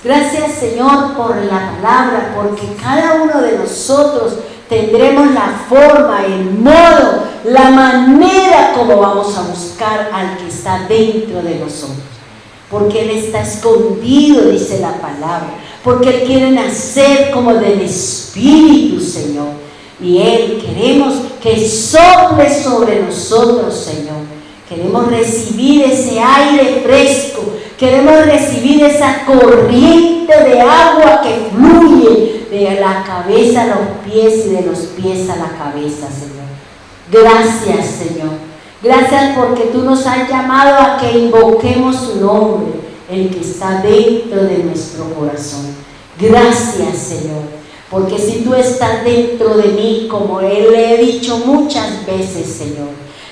Gracias, Señor, por la palabra, porque cada uno de nosotros tendremos la forma, el modo, la manera como vamos a buscar al que está dentro de nosotros. Porque Él está escondido, dice la palabra, porque Él quiere nacer como del Espíritu, Señor. Y queremos que sople sobre nosotros, Señor. Queremos recibir ese aire fresco. Queremos recibir esa corriente de agua que fluye de la cabeza a los pies y de los pies a la cabeza, Señor. Gracias, Señor. Gracias porque tú nos has llamado a que invoquemos su nombre, el que está dentro de nuestro corazón. Gracias, Señor, porque si tú estás dentro de mí, como le he dicho muchas veces, Señor,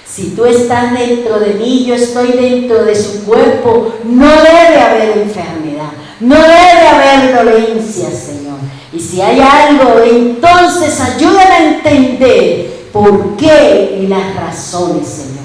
si tú estás dentro de mí, yo estoy dentro de su cuerpo, no debe haber enfermedad, no debe haber dolencia, Señor. Y si hay algo, entonces ayúdame a entender por qué y las razones, Señor.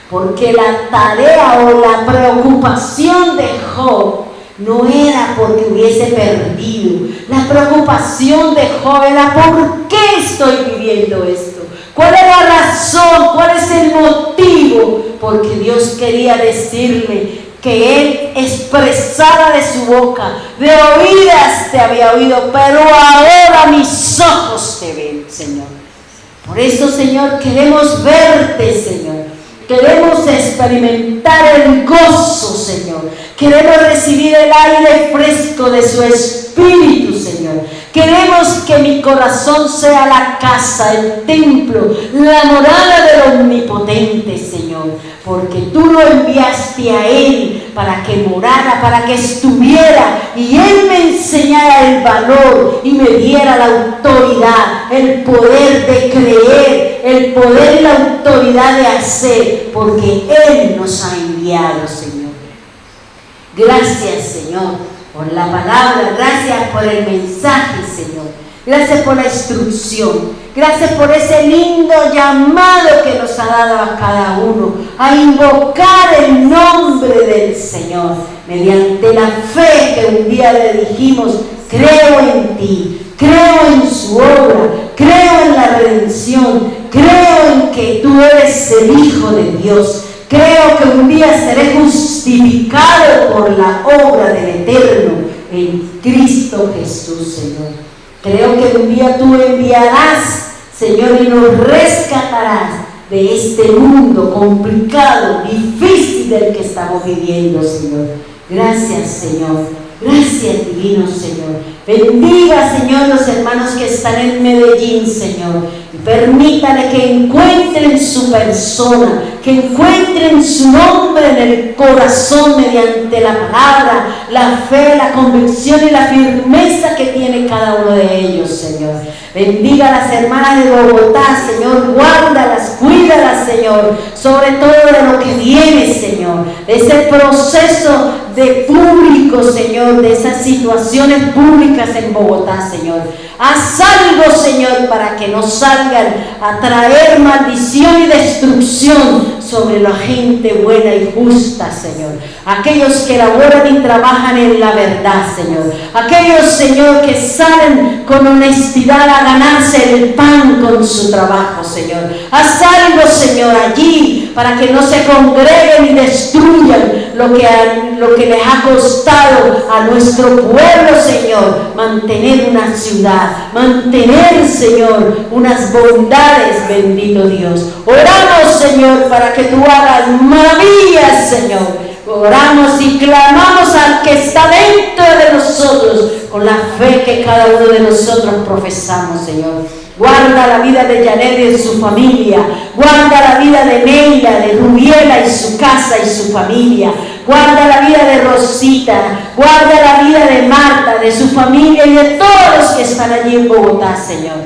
Porque la tarea o la preocupación de Job no era porque hubiese perdido. La preocupación de Job era: ¿por qué estoy viviendo esto? ¿Cuál es la razón? ¿Cuál es el motivo? Porque Dios quería decirle que Él expresara de su boca: de oídas te había oído, pero ahora mis ojos te ven, Señor. Por eso, Señor, queremos verte, Señor. Queremos experimentar el gozo, Señor. Queremos recibir el aire fresco de su Espíritu, Señor. Queremos que mi corazón sea la casa, el templo, la morada del Omnipotente, Señor. Porque tú lo enviaste a Él para que morara, para que estuviera. Y Él me enseñara el valor y me diera la autoridad, el poder de creer, el poder y la autoridad de hacer. Porque Él nos ha enviado, Señor. Gracias, Señor, por la palabra. Gracias por el mensaje, Señor. Gracias por la instrucción. Gracias por ese lindo llamado que nos ha dado a cada uno a invocar el nombre del Señor mediante la fe que un día le dijimos: creo en ti, creo en su obra, creo en la redención, creo en que tú eres el Hijo de Dios. Creo que un día seré justificado por la obra del Eterno en Cristo Jesús, Señor. Creo que un día tú enviarás, Señor, y nos rescatarás de este mundo complicado, difícil del que estamos viviendo, Señor. Gracias, Señor. Gracias, divino Señor. Bendiga, Señor, los hermanos que están en Medellín, Señor. Y permítale que encuentren su persona, que encuentren su nombre en el corazón mediante la palabra, la fe, la convicción y la firmeza que tiene cada uno de ellos, Señor. Bendiga a las hermanas de Bogotá, Señor. Guárdalas, cuídalas, Señor. Sobre todo de lo que viene, Señor. De ese proceso de público, Señor. De esas situaciones públicas en Bogotá, Señor. Haz algo, Señor, para que no salgan a traer maldición y destrucción sobre la gente buena y justa, Señor. Aquellos que laboran y trabajan en la verdad, Señor. Aquellos, Señor, que salen con honestidad a ganarse el pan con su trabajo, Señor. Haz algo, Señor, allí para que no se congreguen y destruyan lo que les ha costado a nuestro pueblo, Señor, mantener una ciudad, mantener, Señor, unas bondades, bendito Dios. Oramos, Señor, para que tú hagas maravillas, Señor. Oramos y clamamos al que está dentro de nosotros con la fe que cada uno de nosotros profesamos, Señor. Guarda la vida de Janet y su familia. Guarda la vida de Neila, de Rubiela y su casa y su familia. Guarda la vida de Rosita. Guarda la vida de Marta, de su familia y de todos los que están allí en Bogotá, Señor.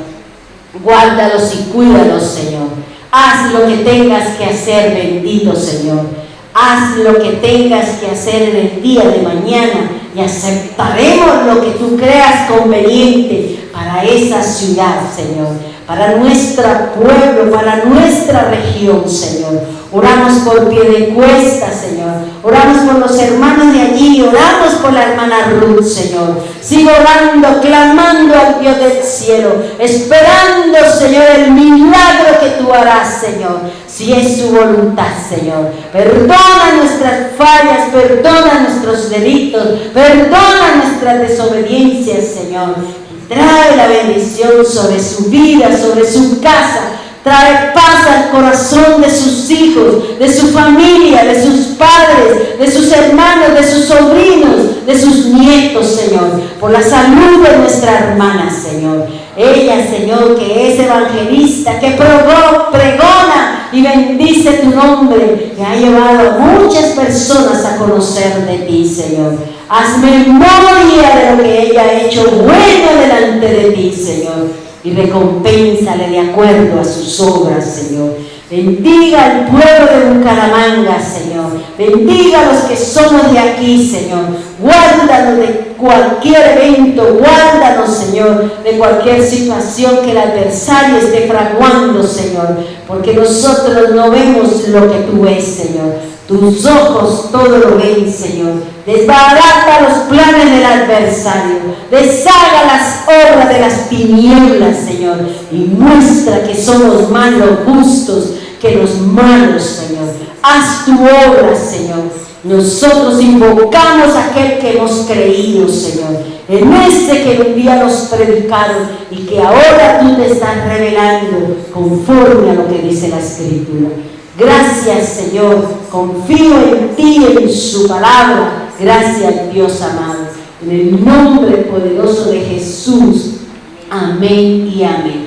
Guárdalos y cuídalos, Señor. Haz lo que tengas que hacer, bendito Señor. Haz lo que tengas que hacer en el día de mañana y aceptaremos lo que tú creas conveniente para esa ciudad, Señor, para nuestro pueblo, para nuestra región, Señor. Oramos por Piedecuesta, Señor. Oramos por los hermanos de allí. Oramos por la hermana Ruth, Señor. Sigo orando, clamando al Dios del cielo, esperando, Señor, el milagro que tú harás, Señor, si es su voluntad, Señor. Perdona nuestras fallas, perdona nuestros delitos, perdona nuestras desobediencias, Señor. Y trae la bendición sobre su vida, sobre su casa. Trae paz al corazón de sus hijos, de su familia, de sus padres, de sus hermanos, de sus sobrinos, de sus nietos, Señor. Por la salud de nuestra hermana, Señor. Ella, Señor, que es evangelista, que pregona y bendice tu nombre, que ha llevado a muchas personas a conocer de ti, Señor. Haz memoria de lo que ella ha hecho bueno delante de ti, Señor. Y recompénsale de acuerdo a sus obras, Señor. Bendiga al pueblo de Bucaramanga, Señor. Bendiga a los que somos de aquí, Señor. Guárdanos de cualquier evento. Guárdanos, Señor, de cualquier situación que el adversario esté fraguando, Señor. Porque nosotros no vemos lo que tú ves, Señor. Tus ojos todo lo ven, Señor. Desbarata los planes del adversario. Deshaga las obras de las tinieblas, Señor. Y muestra que somos más los justos que los malos, Señor. Haz tu obra, Señor. Nosotros invocamos a aquel que hemos creído, Señor. En ese que un día nos predicaron y que ahora tú te estás revelando conforme a lo que dice la Escritura. Gracias, Señor. Confío en ti y en su palabra. Gracias, Dios amado. En el nombre poderoso de Jesús. Amén y amén.